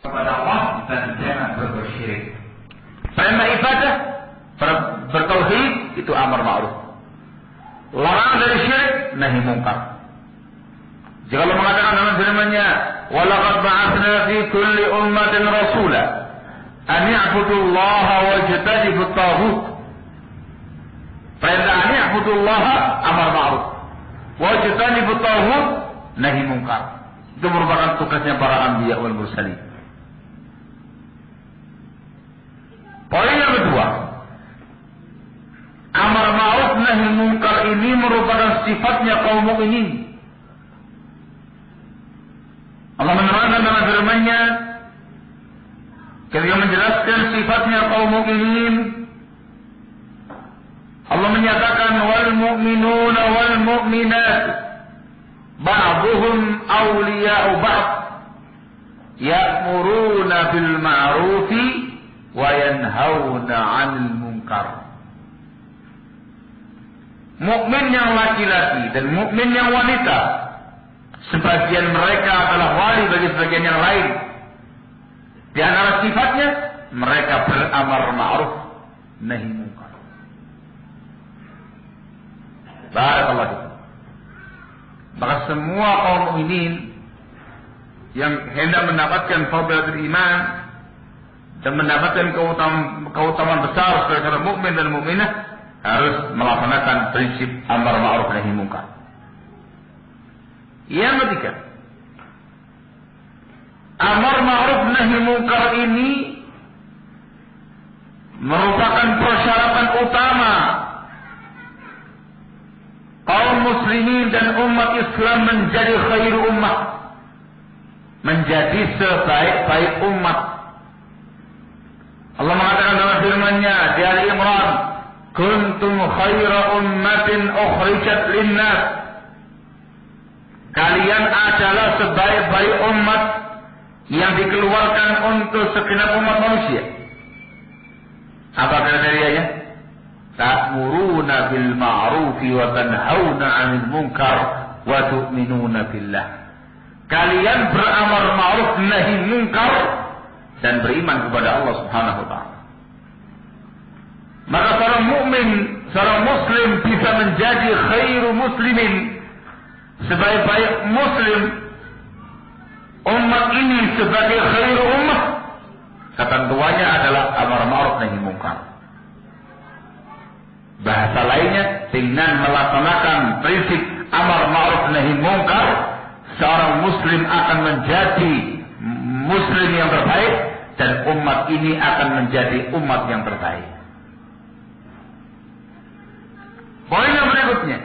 kepada Allah dan jangan berbuat syirik. Perintah ibadah, bertauhid itu amar ma'ruf. Larangan dari syirik, nahi mungkar. Jika Allah mengatakan dalam firman-Nya, "Wa laqad ba'atsna fi kulli ummatin rasula an ya'budullaha wajtanibut taghut." Perintah an ya'budullaha amar ma'ruf. Wajtanibut taghut nahi mungkar. Itu merupakan tugasnya para anbiya wal mursalin. Poin yang kedua, amar ma'ruf nahi mungkar ini merupakan sifatnya kaum mukminin. Allah menerangkan dalam firman-Nya ketika menjelaskan sifatnya kaum mukminin, Allah menyatakan wal mu'minuna wal mu'minat ba'duhum awliya'u ba'd ya'muruna bil ma'rufi wa yanhauna 'anil munkar. Mukmin yang laki-laki dan mukmin yang wanita, sebagian mereka adalah wali bagi sebagian yang lain. Di antara sifatnya, mereka beramar ma'ruf nahi munkar. Barakallahu fikum. Maka semua kaum mukminin yang hendak mendapatkan fadilatul iman dan mendapatkan keutamaan besar sebagai mukmin dan mukminah harus melaksanakan prinsip amar ma'ruf nahi munkar. Yang ketiga, amar ma'ruf nahi munkar ini merupakan persyaratan utama kaum muslimin dan umat Islam menjadi khairu ummah, menjadi sebaik-baik umat. Allah mengatakan dalam firman-Nya di Ali Imran, "Kuntum khaira ummatin ukhrijat lin-nas." Kalian adalah sebaik-baik umat yang dikeluarkan untuk segenap umat manusia. Apa kriterianya? Ta'muruna bil ma'rufi wa tanhauna 'anil munkar wa tu'minuna billah. Kalian beramar ma'ruf nahi munkar dan beriman kepada Allah Subhanahu wa taala. Maka seorang mukmin, seorang muslim bisa menjadi khairu muslimin, sebaik-baik muslim, umat ini sebagai khairu ummah, ketentuannya adalah amar ma'ruf nahi munkar. Bahasa lainnya, dengan melaksanakan prinsip amar ma'ruf nahi munkar, seorang muslim akan menjadi muslim yang terbaik dan umat ini akan menjadi umat yang terbaik. Poin yang berikutnya,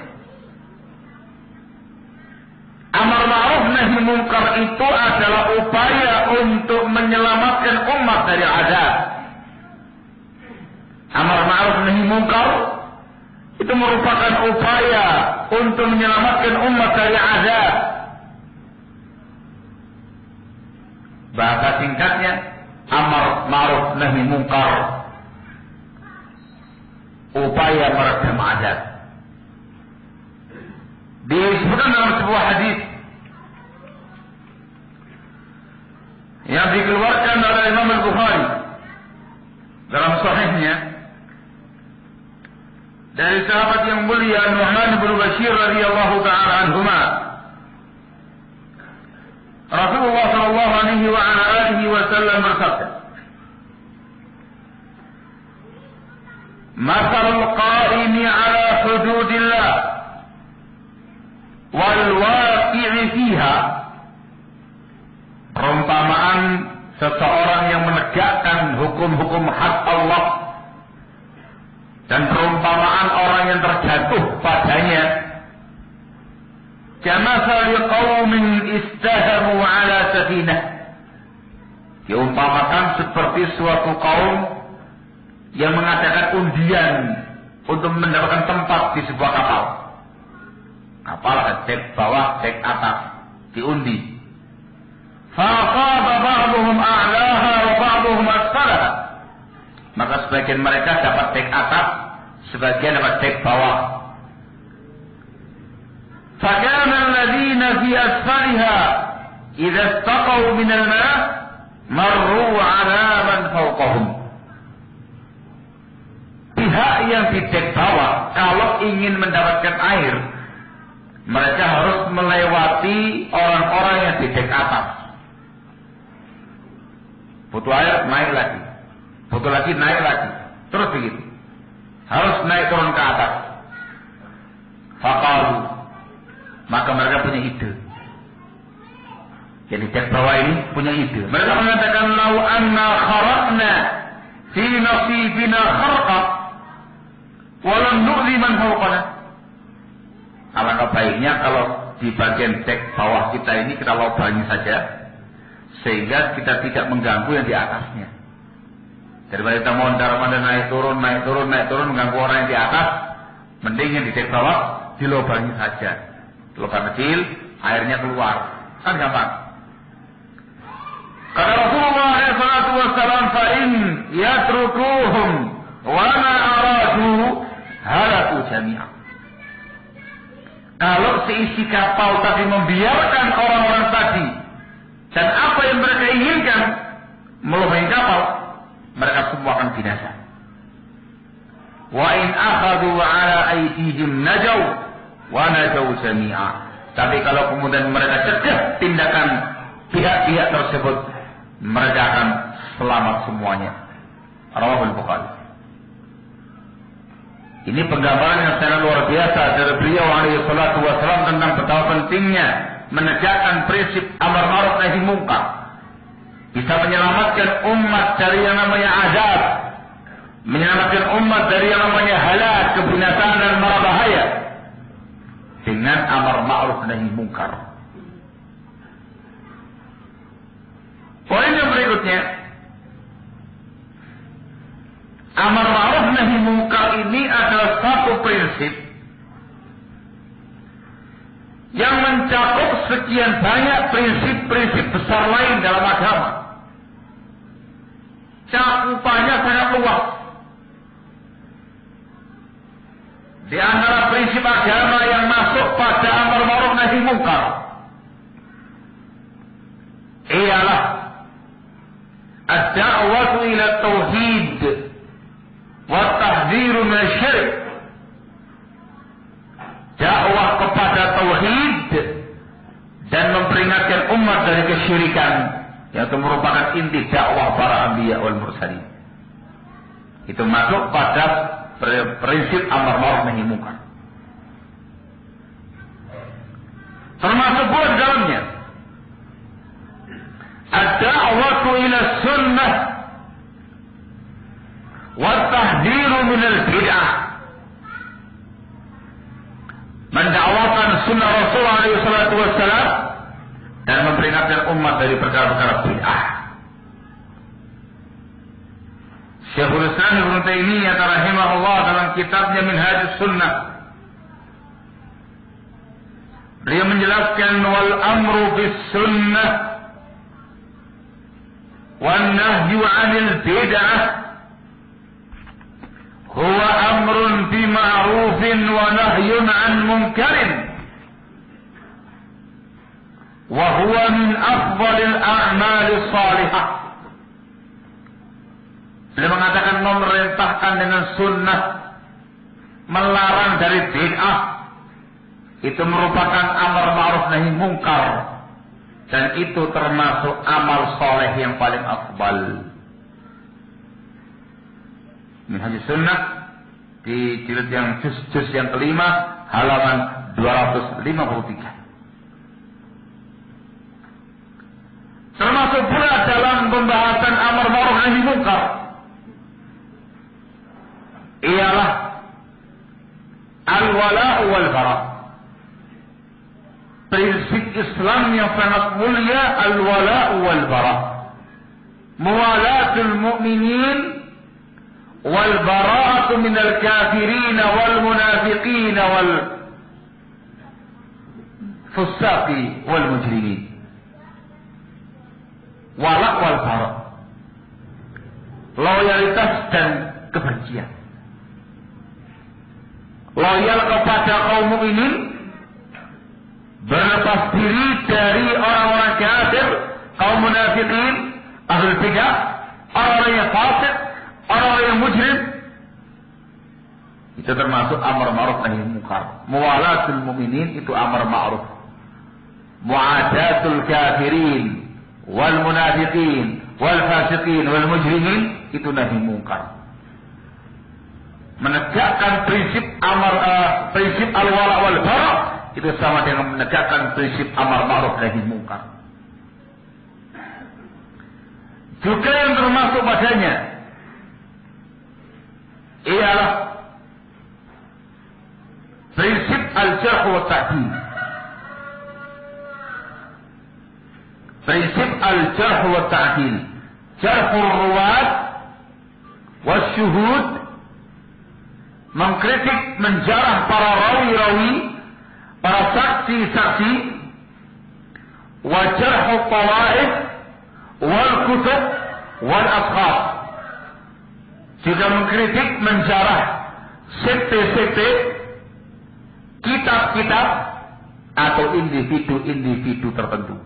amar ma'ruf nahi munkar itu adalah upaya untuk menyelamatkan umat dari azab. Amar ma'ruf nahi munkar itu merupakan upaya untuk menyelamatkan umat dari azab. Bahasa singkatnya, amar ma'ruf nahi munkar, upaya meredam azab. Disebutkan dalam sebuah hadis yang dikeluarkan oleh Imam Al-Bukhari dalam sahihnya dari sahabat yang mulia Nu'man bin Bashir radhiyallahu ta'ala anhuma. Rasulullah sallallahu alaihi wa ala alihi wasallam bersabda, "Mathalul qa'imi 'ala hududillah wal waqi'i fiha." Perumpamaan seseorang yang menegakkan hukum-hukum hak Allah dan perumpamaan orang yang terjatuh padanya, kamathali qaumin istahamu 'ala safinah. Diumpamakan seperti suatu kaum yang mengadakan undian untuk mendapatkan tempat di sebuah kapal. Kapal dek bawah, dek atas, diundi. Faqaba ba'dhum a'laha wa ba'dhum asfalaha. Maka sebagian mereka dapat dek atas, sebagian dapat dek bawah. Fakana alladhina fi asfaliha idza istaqaw min al-ma' di dek bawah, kalau ingin mendapatkan air, mereka harus melewati orang-orang yang di dek atas. Butuh air, naik lagi. Butuh lagi, naik lagi. Terus begitu. Harus naik turun ke atas. Faqalu, maka mereka punya ide. Jadi dek bawah ini punya ide. Mereka mengatakan, lau anna kharaqna fi nasibina kharqa walam nu'zi man fawqana. Alangkah baiknya kalau di bagian dek bawah kita ini kita lobangi saja, sehingga kita tidak mengganggu yang di atasnya. Daripada kita mondar-mandir naik turun mengganggu orang yang di atas, mending yang di dek bawah dilobangi saja. Lubang kecil, airnya keluar, kan gampang. Kata Rasulullah SAW, fa'in yatrukuhum wa ma aradu halaku jami'ah. Kalau seisi kapal tadi membiarkan orang-orang tadi dan apa yang mereka inginkan melubangi kapal, mereka semua akan binasa. Wa in akhadhu ala aydihim najaw wa najaw jami'ah. Tapi kalau kemudian mereka cegah tindakan pihak-pihak tersebut, mereka akan selamat semuanya. Rawahul Bukhari. Ini penggambaran yang sangat luar biasa dari beliau alaihi salatu wasallam tentang betapa pentingnya menegakkan prinsip amar ma'ruf nahi munkar. Bisa menyelamatkan umat dari yang namanya azab, menyelamatkan umat dari yang namanya halak, kebinasaan dan mara bahaya dengan amar ma'ruf nahi munkar. Poin yang berikutnya, amar ma'ruf nahi munkar ini adalah satu prinsip yang mencakup sekian banyak prinsip-prinsip besar lain dalam agama. Cakupannya sangat luas. Di antara prinsip agama yang masuk pada amar ma'ruf nahi munkar ialah ad-da'watu ila tauhid wa tahdhiru min asy-syirk. Dakwah kepada tauhid dan memperingatkan umat dari kesyirikan, yang itu merupakan inti dakwah para anbiya wal mursalin. Itu masuk pada prinsip amar ma'ruf nahi munkar. Termasuk pula di dalamnya ad-da'watu ila sunnah wa tahdhiru min al-bid'ah. Mendakwakan sunnah Rasulullah SAW dan memperingatkan umat dari perkara-perkara bid'ah. Syekhul Islam Ibnu Taimiyah rahimahullah dalam kitabnya Minhajus Sunnah, beliau menjelaskan wal amru bis sunnah wan nahyu 'anil bid'ah huwa amrun bi ma'rufin wa nahyun 'an munkarin wa huwa min afdhalil a'malis salihah. Beliau mengatakan memerintahkan dengan sunnah, melarang dari bid'ah, itu merupakan amar ma'ruf nahi munkar, dan itu termasuk amal soleh yang paling afdal. Minhajus Sunnah di jilid yang juz yang kelima halaman 253. Termasuk pula dalam pembahasan amar ma'ruf nahi munkar ialah al-wala' wal bara'. Prinsip Islam yang sangat mulia, al-wala' wal bara'. Muwalatul mu'minin wal bara'atu minal kafirin wal munafiqin wal fusaqi wal mujrimin. Wala' wal bara'. Loyalitas dan kebencian. Loyal kepada kaum mukminin, berlepas diri dari orang-orang kafir, kaum munafikin, ahlul bidah, orang-orang yang fasik, orang-orang yang mujrim. Itu termasuk amar ma'ruf nahi munkar. Muwalatul mu'minin itu amar ma'ruf. Mu'adatul kafirin wal munafiqin wal fasiqin wal mujrimin itu nahi munkar. Menegakkan prinsip prinsip al-wala wal bara itu sama dengan menegakkan prinsip amar ma'ruf nahi munkar. Juga yang termasuk padanya ialah prinsip al-jarh wa ta'dil. Prinsip al-jarh wa ta'dil. Jarhur ruwat wa syuhud, mengkritik, menjarah para rawi-rawi, para saksi-saksi, wa jarhu tawaif wal kutub wal ashab. Juga mengkritik, menjarah sekte-sekte, kitab-kitab atau individu-individu tertentu.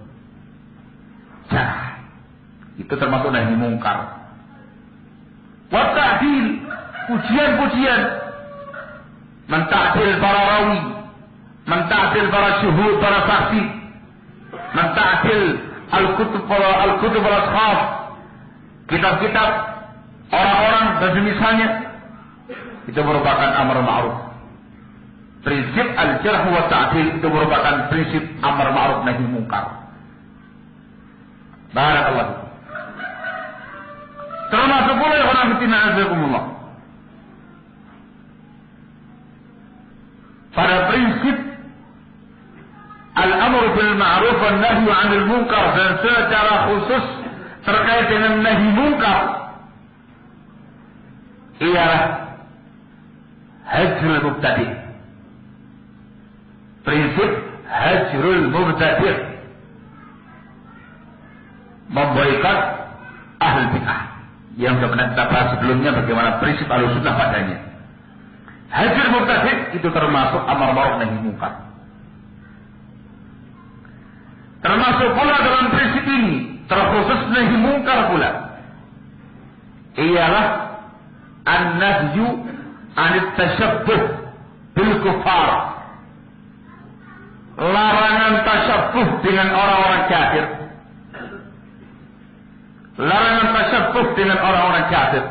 Jarah. Itu termasuk nahi mungkar. Wa ta'dil, pujian-pujian, menta'dil para rawi, menta'dil para syuhud, para saksi, menta'dil al-kutub al-ashab, kitab-kitab orang-orang dan semisalnya, itu merupakan amar ma'ruf. Prinsip al-jarh wa ta'dil itu merupakan prinsip amar ma'ruf nahi munkar. Barakallahu. Termasuk pula ya khonafidina azakumullah, pada prinsip al-amr bil ma'ruf wan nahy 'anil munkar, dan secara khusus terkait dengan nahi munkar ialah hajrul mubtadi'. Prinsip hajrul mubtadi', memboikot ahli bid'ah, yang sudah pernah kita bahas sebelumnya bagaimana prinsip Ahlussunnah padanya. Hajr mubtadi' itu termasuk amar ma'ruf nahi munkar. Termasuk pula dalam prinsip ini, terkhusus nahi munkar pula, ialah an-nahyu 'anit tashabbuh bil kuffar. Larangan tasyabbuh dengan orang-orang kafir. Larangan tasyabbuh dengan orang-orang kafir.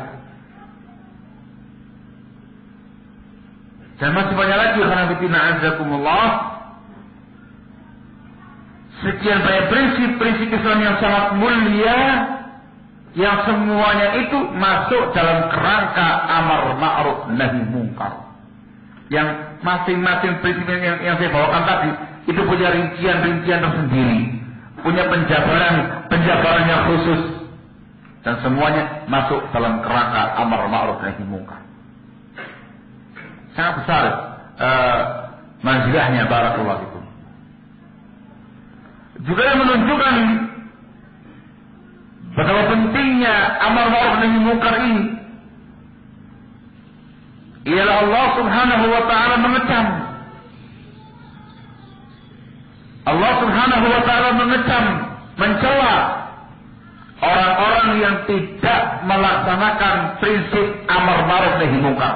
Dan masih banyak lagi khonafidina azakumullah, sekian banyak prinsip-prinsip Islam yang sangat mulia, yang semuanya itu masuk dalam kerangka amar ma'ruf nahi munkar. Yang masing-masing prinsip yang saya bawakan tadi itu punya rincian-rincian tersendiri, punya penjabaran yang khusus, dan semuanya masuk dalam kerangka amar ma'ruf nahi munkar. Sangat besar manzilahnya, barakallahu fikum. Juga yang menunjukkan betapa pentingnya amar ma'ruf nahi munkar ini ialah Allah Subhanahu wa ta'ala mengecam. Allah Subhanahu wa ta'ala mengecam, mencela orang-orang yang tidak melaksanakan prinsip amar ma'ruf nahi munkar.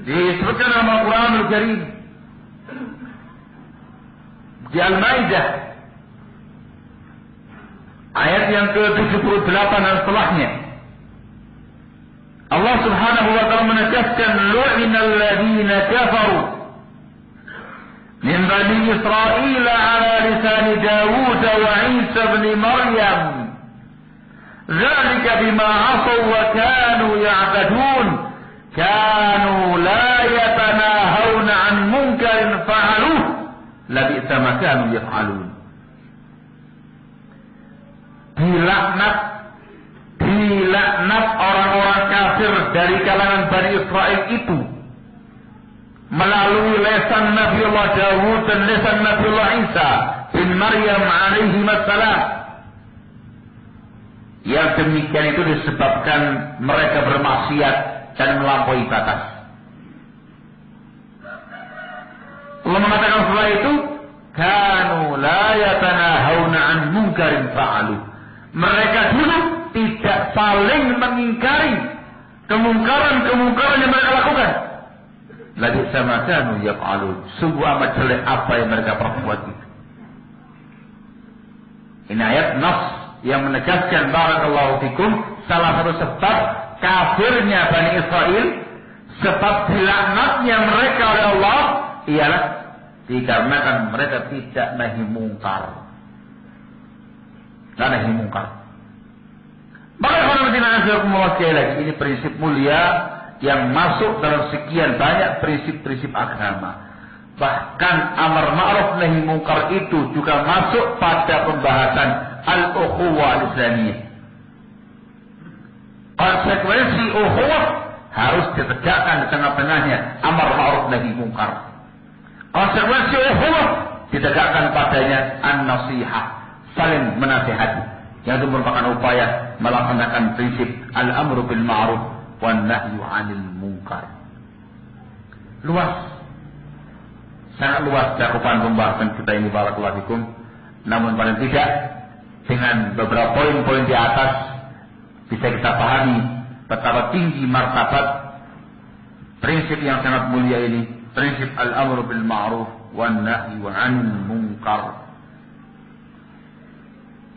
Disebutkan dalam Al-Quranul Karim di Al-Maidah ayat yang ke-78 dan setelahnya, Allah Subhanahu wa ta'ala menegaskan, lu'inal ladzina kafaru min bani Israil ala lisan Dawud wa Isa ibn Maryam dzalika bima 'asaw wa kanu ya'tadun kanu la yatanahawna 'an munkarin fa'aluhu labi'sa ma kanu yaf'alun. Dilaknat orang-orang kafir dari kalangan Bani Israel itu melalui lesan Nabiullah Dawud dan lesan Nabiullah Isa bin Maryam alaihi wassalam. Yang demikian itu disebabkan mereka bermaksiat dan melampaui batas. Allah mengatakan setelah itu, kanu la yatanahawna 'an munkarin fa'alu. Mereka dulu tidak saling mengingkari kemungkaran yang mereka lakukan. Lagi sama kanu yaf'alun. Sungguh amat jelek apa yang mereka perbuat itu. Ini ayat nas yang menegaskan barakallahu fikum salah satu sebab kafirnya Bani Israel, sebab dilaknatnya mereka oleh Allah ialah dikarenakan mereka tidak nahi mungkar. Tidak nahi mungkar. Maka sekali lagi ini prinsip mulia yang masuk dalam sekian banyak prinsip-prinsip agama. Bahkan amar ma'ruf nahi mungkar itu juga masuk pada pembahasan al-ukhuwah al-islamiyah. Konsekuensi ukhuwah harus ditegakkan di tengah-tengahnya amar ma'ruf nahi mungkar. Konsekuensi ukhuwah ditegakkan padanya an-nasihah, saling menasihati, yang itu merupakan upaya melaksanakan prinsip al-amru bil ma'ruf wan nahyu 'anil munkar. Luas, sangat luas cakupan pembahasan kita ini barakallahu fikum. Namun paling tidak dengan beberapa poin-poin di atas bisa kita pahami betapa tinggi martabat prinsip yang sangat mulia ini, prinsip al-amru bil ma'ruf wan nahyu 'anil munkar.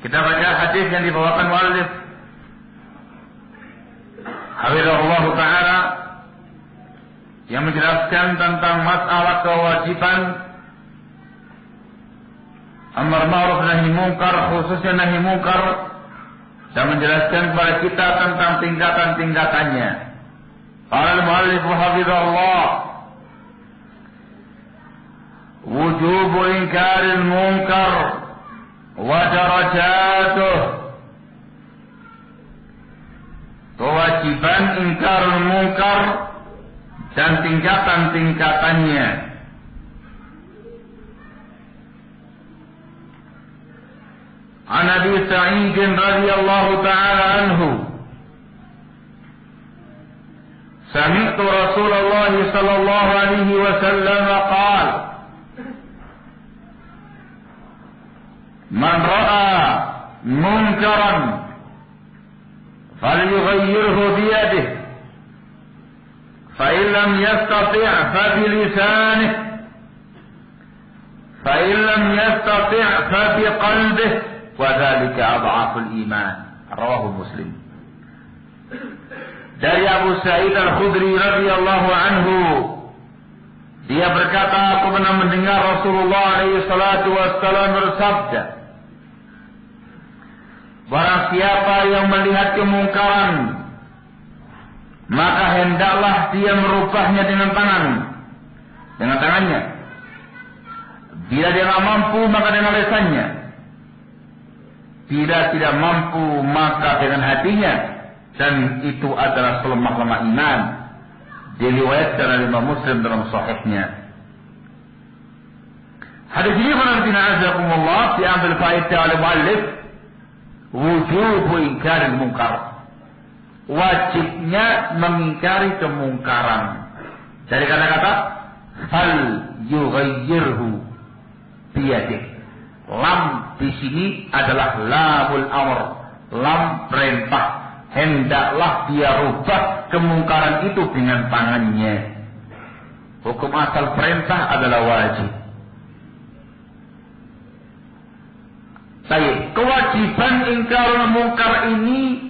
Kita baca hadis yang dibawakan muallif hafizahullah taala yang menjelaskan tentang masalah kewajiban amar ma'ruf nahi munkar, khususnya nahi munkar, dan menjelaskan kepada kita tentang tingkatan-tingkatannya. Qala al-muallif hafizahullah wujubu inkaril munkar wa darajatuh. Kewajiban ingkarul munkar dan tingkatan-tingkatannya. An Abi Sa'id radhiyallahu ta'ala anhu sami'tu Rasulullah sallallahu alaihi wasallam qala man ra'a munkaran falyughayyirhu biyadihi fa in lam yastati' fa bilisanihi fa in lam yastati' fa biqalbihi wa dzalika adhaful iman. Rawahu Muslim. Dari Abu Sa'id Al-Khudri radhiyallahu anhu, dia berkata, aku pernah mendengar Rasulullah alaihi salatu wassalam bersabda, barang siapa yang melihat kemungkaran, maka hendaklah dia merubahnya dengan tangannya. Bila dia tidak mampu, maka dengan lisannya. Bila tidak mampu, maka dengan hatinya. Dan itu adalah selemah-lemah iman. Diriwayatkan oleh Imam Muslim dalam sahihnya. Hadis ini qanaatina azakumullah diambil faedah oleh muallif wujubu ingkaril munkar. Wajibnya mengingkari kemungkaran. Dari kata-kata fal yughayyirhu biyadihi. Lam di sini adalah lamul amr, lam perintah. Hendaklah dia rubah kemungkaran itu dengan tangannya. Hukum asal perintah adalah wajib. Baik, kewajiban ingkarul munkar ini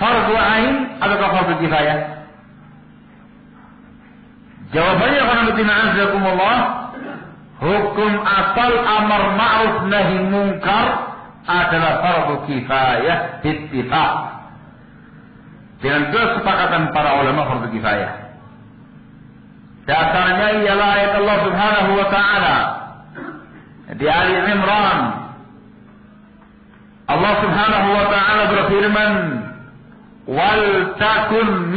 fardu ain atau fardu kifayah? Jawabannya qanaatina azakumullah, hukum asal amar ma'ruf nahi munkar adalah fardu kifayah ittifaq. Dengan kesepakatan para ulama fardu kifayah. Dasarnya ialah ayat Allah Subhanahu wa taala di Ali Imran. Allah Subhanahu wa taala berfirman, "Wal takun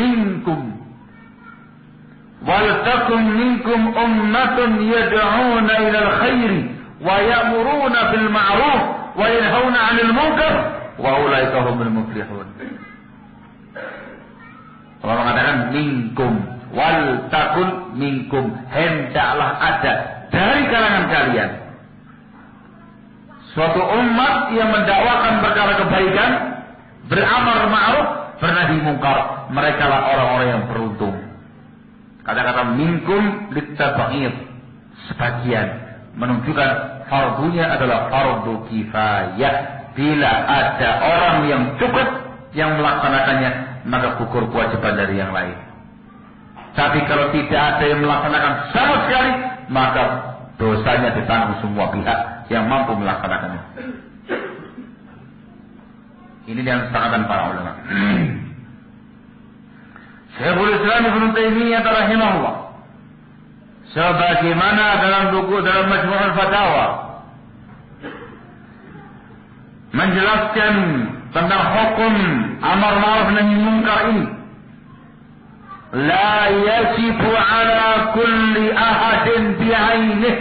minkum ummatun yad'una ila al-khairi wa ya'muruna bil ma'ruf wa yanhauna 'anil munkar wa ulaika humul muflihun." Allah mengatakan minkum, wal takun minkum, hendaklah ada dari kalangan kalian suatu umat yang mendakwakan perkara kebaikan, beramar ma'ruf, bernahi mungkar, mereka lah orang-orang yang beruntung. Kata-kata minkum litab'id, sebagian menunjukkan fardunya adalah fardu kifayah. Bila ada orang yang cukup yang melaksanakannya, maka gugur kewajiban dari yang lain. Tapi kalau tidak ada yang melaksanakan sama sekali, maka dosanya ditanggung semua pihak yang mampu melaksanakannya. Ini yang disepakatan para ulama. Syekhul Islam Ibnu Taimiyah rahimahullah, sebagaimana dalam buku dalam Majmu'ul Fatawa menjelaskan tentang hukum amar ma'ruf nahi munkar ini, la yajibu ala kulli ahadin bi'ainih,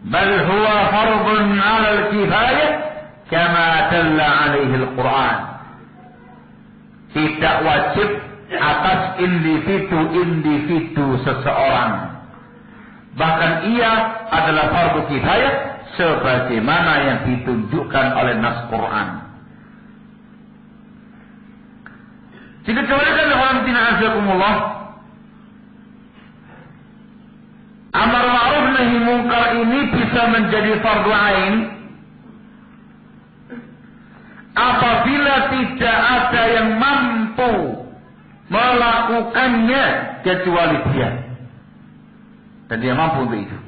bal huwa fardun 'ala al-kifayah kama dalla 'alaihi al-Qur'an. Tidak wajib atas individu-individu seseorang, bahkan ia adalah fardu kifayah sebagaimana yang ditunjukkan oleh nas Quran. Dikecualikan oleh azakumullah, amar ma'ruf nahi munkar ini bisa menjadi fardu ain apabila tidak ada yang mampu melakukannya kecuali dia, dan dia mampu untuk itu.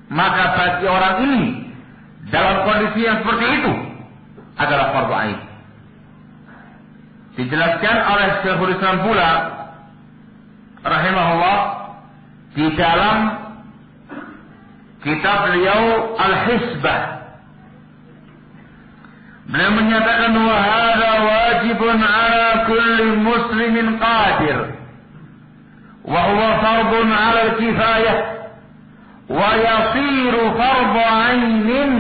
Maka bagi orang ini dalam kondisi yang seperti itu adalah fardu ain. Dijelaskan oleh Syekhul Islam pula rahimahullah di dalam kitab beliau Al-Hisbah. Beliau menyatakan wa hadza wajibun ala kulli muslimin qadir wa huwa fardun ala al-kifayah wa yasiru fardhu 'ainin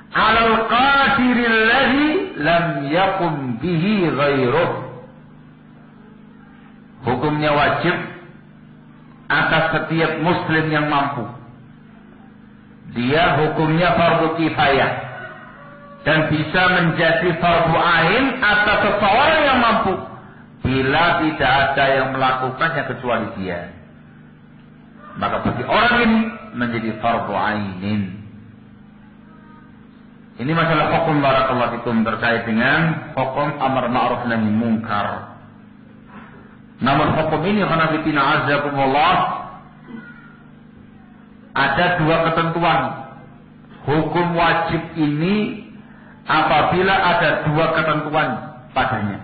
'ala al-qadir alladhi lam yaqum bihi ghairuh. Hukumnya wajib atas setiap muslim yang mampu. Dia hukumnya fardu kifayah dan bisa menjadi fardu ain atas seseorang yang mampu bila tidak ada yang melakukannya kecuali dia. Maka bagi orang ini menjadi fardu ainin. Ini masalah hukum barakallahu fikum terkait dengan hukum amar ma'ruf nahi munkar. Namun hukum ini karena fitina azakumullah ada dua ketentuan. Hukum wajib ini apabila ada dua ketentuan padanya.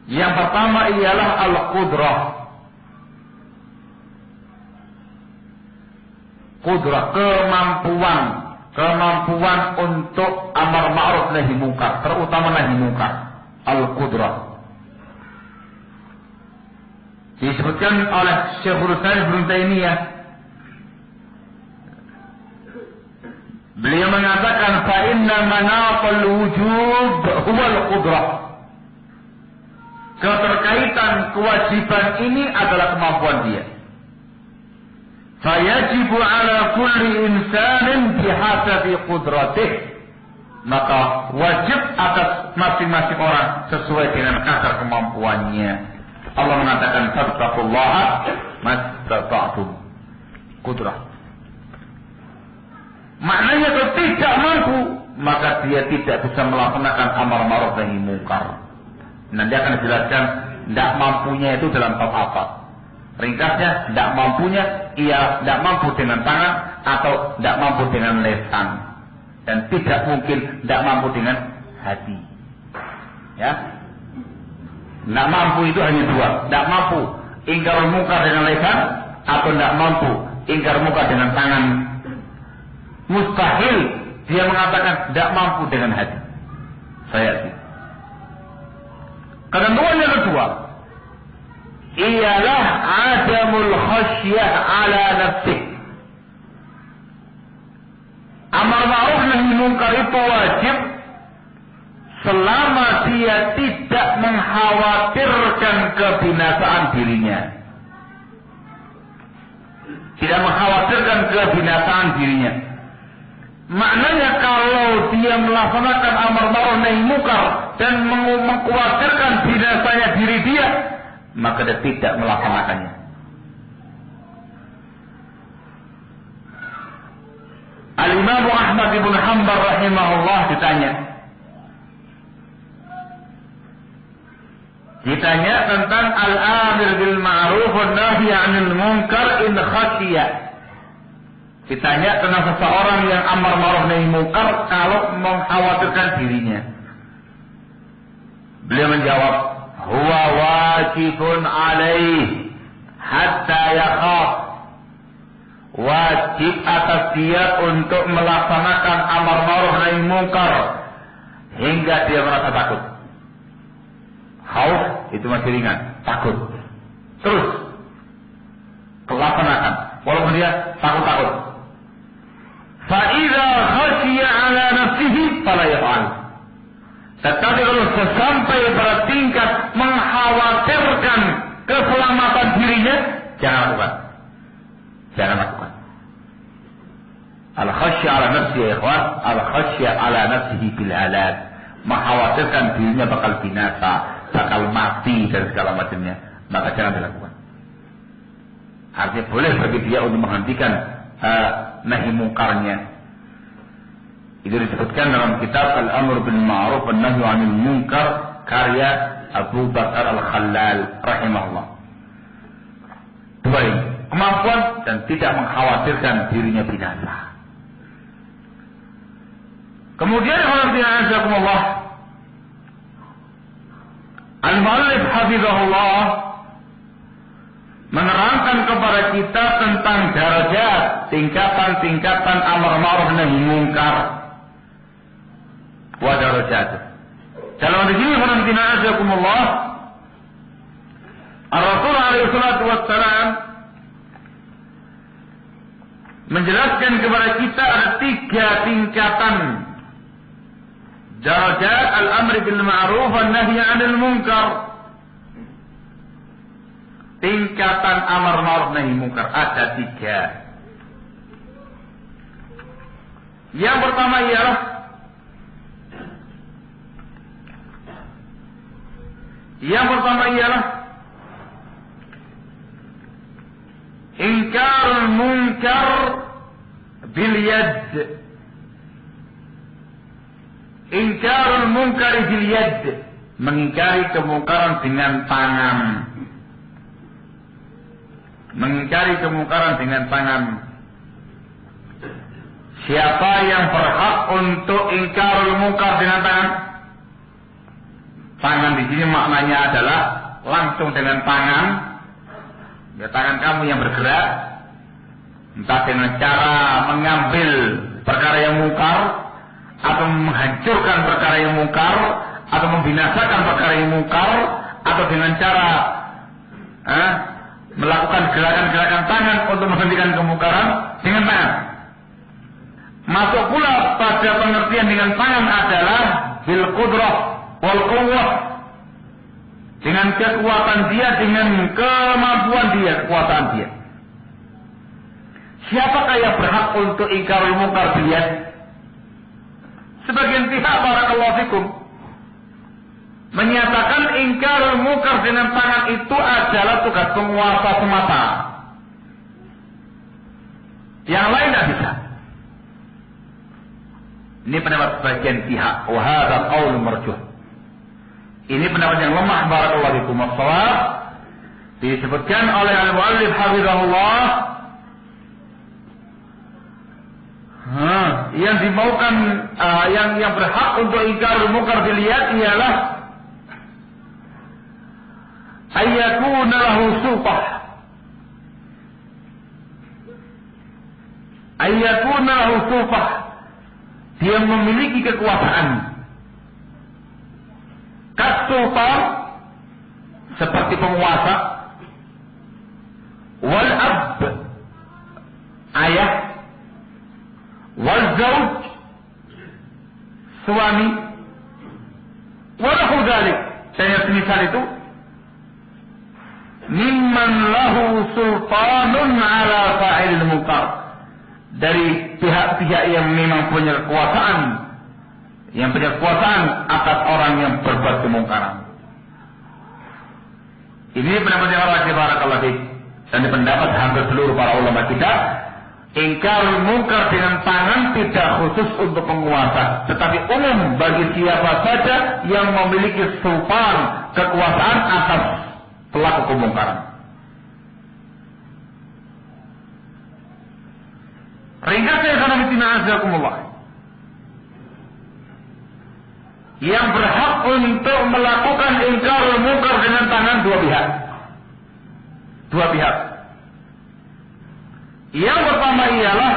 Yang pertama ialah al-qudrah. Qudrah, kemampuan untuk amar ma'ruf nahi munkar, terutama nahi munkar. Al-qudrah disebutkan oleh Syekhul Islam Ibnu Taimiyah. Beliau mengatakan fa inna manaqal wujud huwa al-qudrah. Keterkaitan kewajiban ini adalah kemampuan dia. Fayajibu ala kulli insanin bihasabi qudratih. Maka wajib atas masing-masing orang sesuai dengan kadar kemampuannya. Allah mengatakan fattaqullaha mastata'tum. Qudrah. Maknanya kalau tidak mampu, maka dia tidak bisa melaksanakan amar ma'ruf nahi munkar. Nanti akan dijelaskan tidak mampunya itu dalam bab apa. Ringkasnya, tidak mampunya ia tidak mampu dengan tangan atau tidak mampu dengan lisan, dan tidak mungkin tidak mampu dengan hati. Ya, tidak mampu itu hanya dua. Tidak mampu ingkar munkar dengan lisan atau tidak mampu ingkar munkar dengan tangan. Mustahil dia mengatakan tidak mampu dengan hati. Saya sih. Ketentuan yang kedua ialah adamul khasyah ala nafsih. Amar ma'ruf nahi munkar itu wajib selama dia tidak mengkhawatirkan kebinasaan dirinya. Tidak mengkhawatirkan kebinasaan dirinya. Maknanya kalau dia melaksanakan amar ma'ruf nahi munkar dan mengkhawatirkan binasanya diri dia, maka dia tidak melaksanakannya. Al-Imam Ahmad bin Hanbal rahimahullah ditanya tentang al-amir bil ma'ruf wan nahi 'anil munkar in khashiya. Ditanya tentang seseorang yang amar ma'ruf nahi munkar kalau mengkhawatirkan dirinya. Beliau menjawab, huwa wajibun alaih hatta yakhaf. Wajib atas dia untuk melaksanakan amar ma'ruf nahi munkar hingga dia merasa takut. Khauf itu masih ringan, takut. Terus laksanakan walaupun dia takut-takut. Fa idza khashiya ala nafsihi fala yaf'al. Tetapi kalau sampai pada tingkat mengkhawatirkan keselamatan dirinya, jangan lakukan. Jangan lakukan. Al-khasya ala nafsi ya ikhwan, al-khasya ala nafsihi bil halak. Mengkhawatirkan dirinya bakal binasa, bakal mati dan segala macamnya, maka jangan dilakukan. Artinya boleh bagi dia untuk menghentikan nahi mungkarnya. Itu disebutkan dalam kitab Al-Amr bil Ma'ruf wan Nahy 'anil Munkar karya Abu Bakar Al-Khallal rahimahullah. Baik, kemampuan dan tidak mengkhawatirkan dirinya binasa. Kemudian Allah Al-Mu'allif hafizahullah menerangkan kepada kita tentang darajat, tingkatan-tingkatan amar ma'ruf nahi munkar wa darajat. Dalam di sini Allah Ar-Rasul alaihi salatu wassalam menjelaskan kepada kita ada 3 tingkatan darajat al-amri bil ma'ruf wan nahyi 'anil munkar. Tingkatan amar ma'ruf nahi munkar ada 3. Yang pertama ialah ingkarul munkar bil yad. Ingkarul munkar bil yad, mengingkari kemungkaran dengan tangan. Mengingkari kemungkaran dengan tangan. Siapa yang berhak untuk ingkarul munkar dengan tangan? Tangan di sini maknanya adalah langsung dengan tangan. Ya, tangan kamu yang bergerak, entah dengan cara mengambil perkara yang mungkar, atau menghancurkan perkara yang mungkar, atau membinasakan perkara yang mungkar, atau dengan cara melakukan gerakan-gerakan tangan untuk menghentikan kemungkaran dengan tangan. Masuk pula pada pengertian dengan tangan adalah bil qudrah wal quwwah, dengan kekuatan dia, dengan kemampuan dia, kekuatan dia. Siapakah yang berhak untuk ingkarul munkar bil yad? Sebagian pihak barakallahu fikum menyatakan ingkarul munkar dengan tangan itu adalah tugas penguasa semata. Yang lain tidak bisa. Ini pendapat sebagian pihak. Wa hadza qaul marjuh. Ini pendapat yang lemah barakallahu fikum. As-shawab disebutkan oleh al-muallif hafizahullah, yang dimaukan yang berhak untuk ingkarul munkar bil yad ialah ayyakuna lahu sultah. Ayyakuna lahu sultah, dia memiliki kekuasaan. Kasultan, seperti penguasa. Wal ab, ayah. Wal zawj, suami. Walahu dzalik, dan semisal itu, mimman lahu sultanun ala fa'il munkar, dari pihak-pihak yang memang punya kekuasaan yang punya kekuasaan atas orang yang berbuat kemungkaran. Ini pendapat yang wajib barakallahu fiik, dan pendapat hampir seluruh para ulama kita. Ingkar mungkar dengan tangan tidak khusus untuk penguasa, tetapi umum bagi siapa saja yang memiliki sultan kekuasaan atas pelaku kemungkaran. Ringkasnya karena fitina azakumullah, yang berhak untuk melakukan ingkar mungkar dengan tangan dua pihak. Yang pertama ialah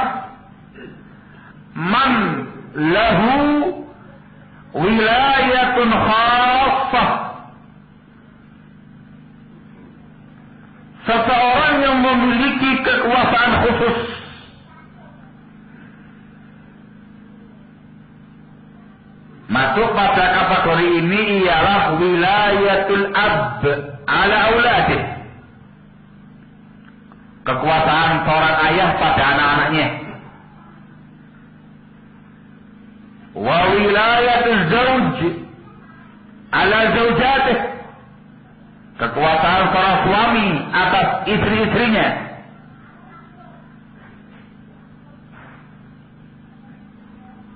man lahu wilayatun khassah, seseorang yang memiliki kekuasaan khusus. Masuk pada kategori ini ialah wilayatul ab ala auladih, kekuasaan seorang ayah pada anak-anaknya. Wa wilayatul zawj ala zawjatih, kekuasaan seorang suami atas istri-istrinya.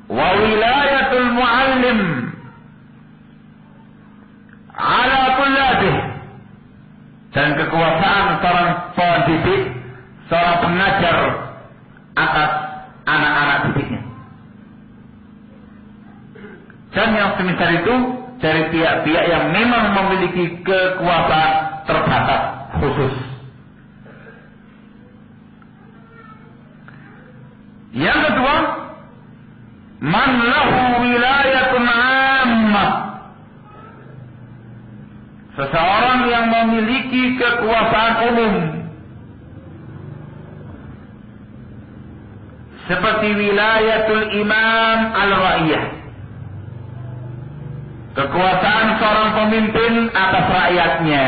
Wa wilayatul muallim ala tulladih, dan kekuasaan seorang pendidik, seorang pengajar atas anak-anak didiknya. Dan yang semisal itu dari pihak-pihak yang memang memiliki kekuasaan terbatas khusus. Yang kedua, man lahu wilayatun ammah, seseorang yang memiliki kekuasaan umum, seperti wilayatul imam al-ra'iyah, kekuasaan seorang pemimpin atas rakyatnya.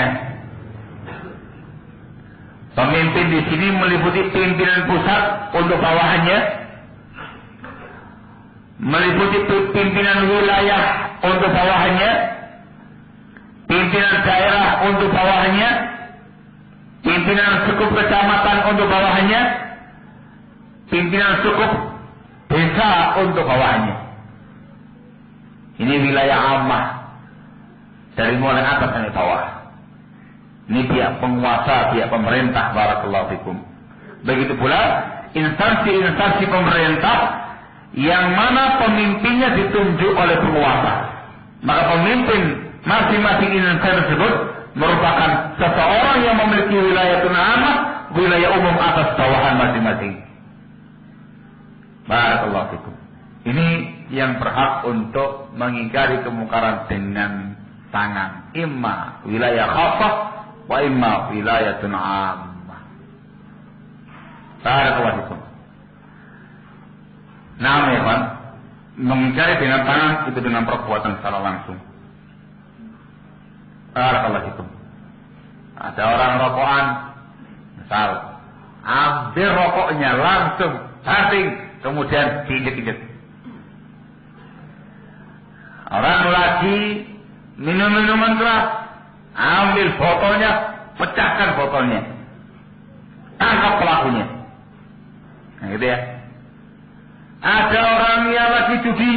Pemimpin di sini meliputi pimpinan pusat untuk bawahannya, meliputi pimpinan wilayah untuk bawahannya, pimpinan daerah untuk bawahannya, pimpinan suku kecamatan untuk bawahannya, pimpinan suku desa untuk bawahannya. Ini wilayah ammah, dari mulai atas sampai bawah. Ini pihak penguasa, pihak pemerintah. Barakallahu fikum. Begitu pula instansi-instansi pemerintah yang mana pemimpinnya ditunjuk oleh penguasa. Maka pemimpin masing-masing instansi tersebut merupakan seseorang yang memiliki wilayah ammah, wilayah umum atas bawahan masing-masing. Barakallahu fikum. Ini yang berhak untuk mengingkari kemungkaran dengan tangan. Imma wilayah khassah wa imma wilayatun ammah. Barakallahu fikum. Nah, ya kan, mengingkari dengan tangan itu dengan perbuatan secara langsung. Barakallahu fikum. Ada orang rokokan, misal ambil rokoknya langsung, banting, kemudian diinjek-injek. Orang lagi minum minuman keras, ambil botolnya, pecahkan botolnya, tangkap pelakunya. Nah, gitu ya. Ada orang yang lagi judi,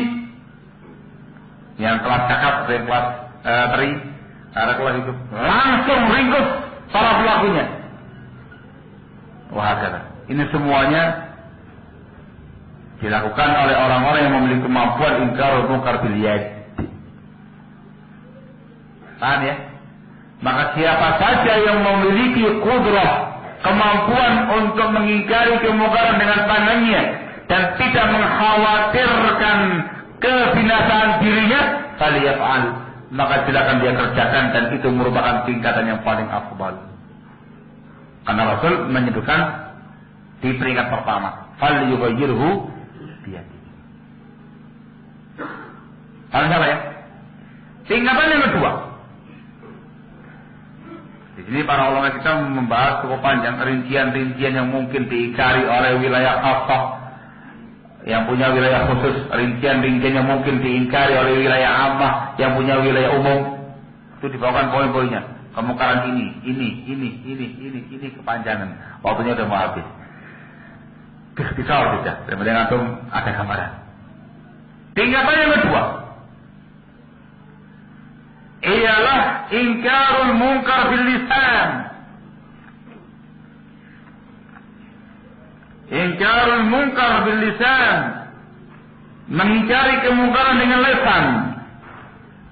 yang kelas cakap, yang kelas teri, ada kelas itu, langsung ringkus para pelakunya. Wah, ini semuanya dilakukan oleh orang-orang yang memiliki kemampuan ingkar mungkar bil yad. Paham ya? Maka siapa saja yang memiliki qudrah, kemampuan untuk mengingkari kemungkaran dengan tangannya dan tidak mengkhawatirkan kebinasaan dirinya, falyaf'al, maka silakan dia kerjakan, dan itu merupakan tingkatan yang paling afdal. Karena Rasul menyebutkan di peringkat pertama, falyughayyirhu biyadihi. Paham salah ya? Tingkatan yang kedua. Di sini para ulama kita membahas cukup panjang rincian-rincian yang mungkin diingkari oleh wilayah khassah, yang punya wilayah khusus, rincian-rinciannya mungkin diingkari oleh wilayah ammah, yang punya wilayah umum. Itu dibawakan poin-poinnya. Kemungkaran ini kepanjangan. Waktunya udah mau habis. Ikhtisar saja. Daripada antum ada gambaran. Tingkatan yang kedua ialah ingkarul munkar bil lisan. Ingkarul munkar bil lisan, mengingkari kemungkaran dengan lisan,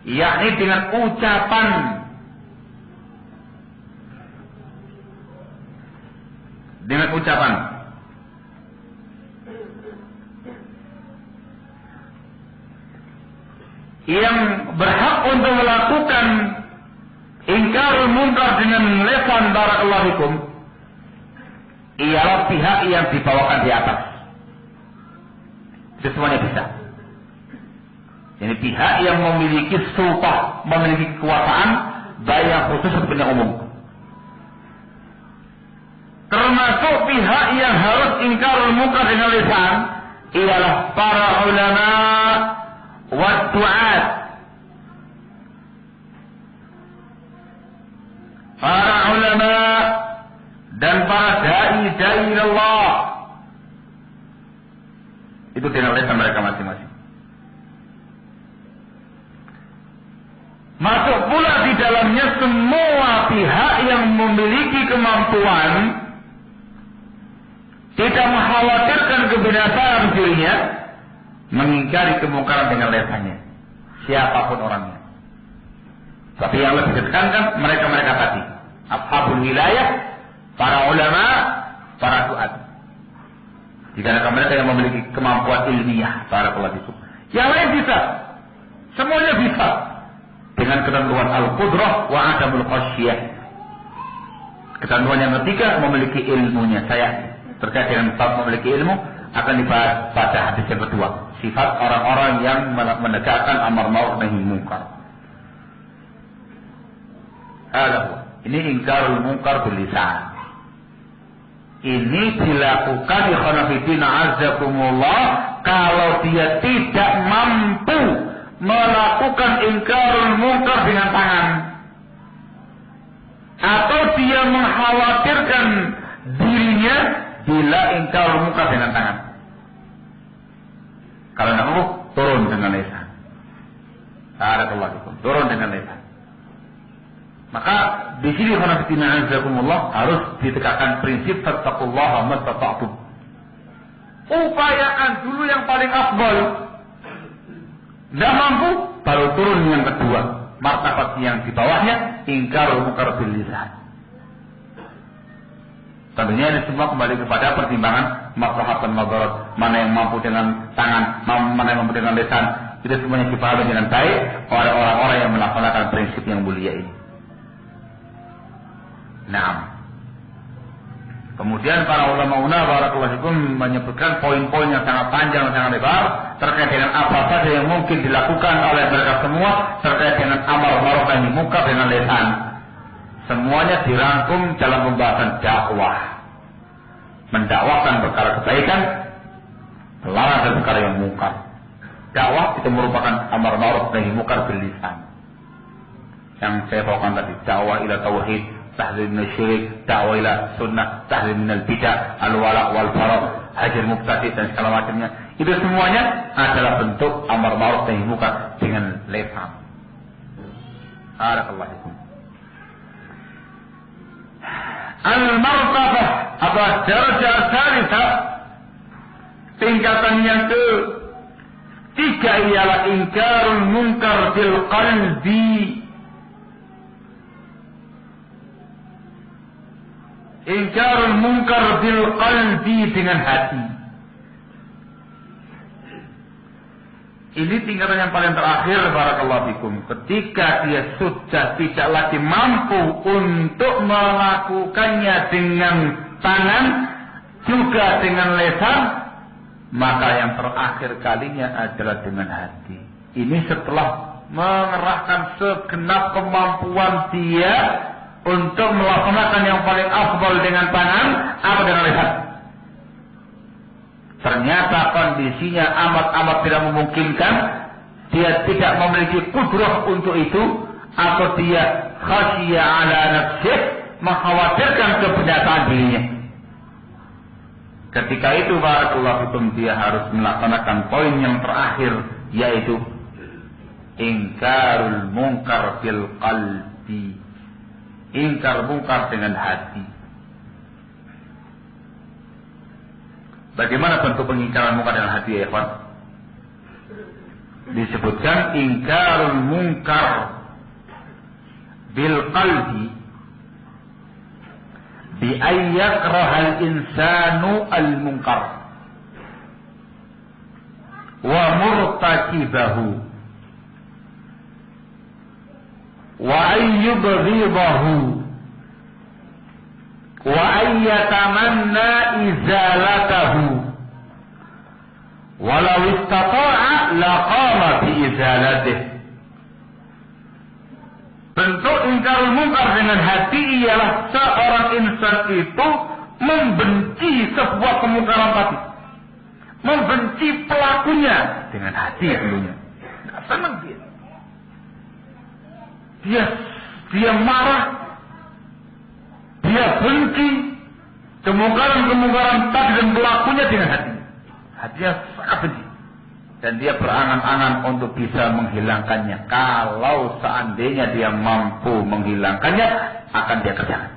yakni dengan ucapan. Dengan ucapan. Yang berhak untuk melakukan ingkarul munkar dengan lisan, barakallahu fikum, ialah pihak yang dibawakan di atas. Itu semuanya bisa. Jadi pihak yang memiliki sultan, memiliki kekuasaan, baik yang khusus ataupun yang umum. Termasuk pihak yang harus ingkarul munkar dengan lisan ialah para ulama wa du'at. Para ulama dan para dai Allah. Itu dengan lisan mereka masing-masing. Masuk pula di dalamnya semua pihak yang memiliki kemampuan tidak mengkhawatirkan kebinasaan dirinya, mengingkari kemungkaran dengan lisannya, siapapun orangnya. Tapi yang lebih ditekankan mereka tadi, ashabul wilayah, para ulama, para duat. Jika mereka yang memiliki kemampuan ilmiah, barakallahu fikum. Yang lain bisa, semuanya bisa. Dengan ketentuan al-qudrah wa adamul khasyiyah. Ketentuan yang ketiga, memiliki ilmunya. Saya terkait dengan bab memiliki ilmu akan dibahas pada hadis yang kedua. Sifat orang-orang yang menegakkan amar ma'ruf nahi munkar. Ini ingkarul munkar bil lisan. Ini dilakukan ikhwanafidina azzakumullah kalau dia tidak mampu melakukan ingkarul munkar dengan tangan, atau dia mengkhawatirkan dirinya bila ingkarul munkar dengan tangan. Kalau tidak mampu, turun dengan lisan. Barakallahu fikum, turun dengan lisan. Maka di sini ikhwanafidina azzakumullah harus ditegakkan prinsip fattaqullaha mastata'tum. Upayakan dulu yang paling afdal. Tidak mampu, baru turun yang kedua. Martabat yang di bawahnya, ingkarul munkar bil lisan. Tentunya ini semua kembali kepada pertimbangan maslahat dan madarat. Mana yang mampu dengan tangan, mana yang mampu dengan lisan. Itu semuanya dipahami dengan baik oleh orang-orang yang melaksanakan prinsip yang mulia ini. Nah, kemudian para ulama barakallahu fikum menyebutkan poin-poin yang sangat panjang dan sangat lebar terkait dengan apa saja yang mungkin dilakukan oleh mereka semua terkait dengan amar ma'ruf nahi munkar dengan lisan. Semuanya dirangkum dalam pembahasan dakwah. Mendakwakan perkara kebaikan, melarang dari perkara yang munkar. Dakwah itu merupakan amar ma'ruf nahi munkar bil lisan. Yang saya bawakan tadi, dakwah ila tauhid, tahdzir min syirik, dakwah ila sunnah, tahdzir min al-bidah, al-wala' wal bara', hajar mubtadi' dan segala macamnya. Itu semuanya adalah bentuk amar ma'ruf nahi munkar dengan lisan. Barakallahu fikum. Al-martabah atau darajah tsalitsah, tingkatan yang ketiga ialah ingkarul munkar bil qalbi. Ingkarul munkar bil qalbi dengan hati. Ini tingkatan yang paling terakhir barakallahu fikum. Ketika dia sudah tidak lagi mampu untuk melakukannya dengan tangan, juga dengan lisan, maka yang terakhir kalinya adalah dengan hati. Ini setelah mengerahkan segenap kemampuan dia untuk melaksanakan yang paling afdal dengan tangan atau dengan lisan. ternyata kondisinya amat-amat tidak memungkinkan, dia tidak memiliki kudrah untuk itu, atau dia khasya ala nafsih, mengkhawatirkan kebenaran dirinya. Ketika itu barakallahu fikum, dia harus melaksanakan poin yang terakhir, yaitu ingkarul munkar fil qalbi. Ingkar munkar dengan hati. Bagaimana bentuk pengingkaran munkar dengan hati, ya ikhwan? Disebutkan ingkarul munkar bil qalbi bi ayyakrahal insanu al munkar wa murtakibahu wa ayyubghidahu wa ayyatamanna izalatahu walau istata'a laqama bi izalatihi. Bentuk ingkarul munkar dengan hati ialah seorang insan itu membenci sebuah kemungkaran tadi, membenci pelakunya dengan hati dulunya. Nggak senang dia marah, dia benci kemungkaran tadi dan pelakunya dengan hati. Hatinya sangat benci. Dan dia berangan-angan untuk bisa menghilangkannya. Kalau seandainya dia mampu menghilangkannya, akan dia kerjakan.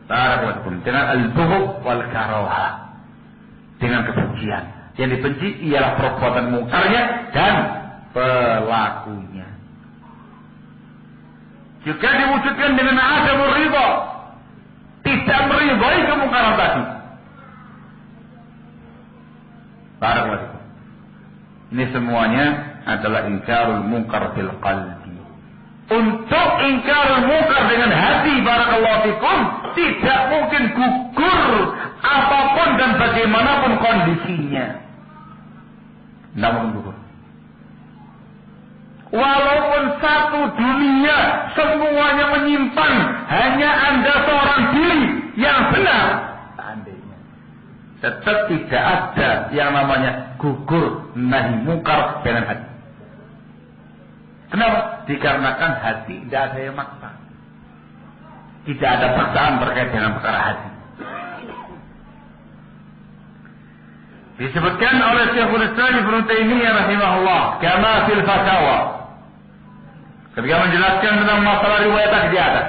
Barakallahu dengan al-bughd wal karaha, dengan kebencian. Yang dibenci ialah perbuatan mungkarnya dan pelakunya. Juga diwujudkan dengan adamur ridha, tidak meridhai kemungkaran tadi. Barakallahu. Ini semuanya adalah ingkarul munkar fil qalbi. Untuk ingkarul munkar dengan hati, barakallahu fikum, tidak mungkin gugur apapun dan bagaimanapun kondisinya. Tidak mungkin gugur. Walaupun satu dunia semuanya menyimpan, hanya Anda seorang diri yang benar, tetap tidak ada yang namanya gugur nahi munkar dengan hati. Kenapa? Dikarenakan hati tidak ada yang maksa. Tidak ada paksaan terkait dengan perkara hati. Disebutkan oleh Syekhul Islam Ibnu Taimiyah rahimahullah, kama fil fatawa, ketika menjelaskan tentang masalah riwayat di atas.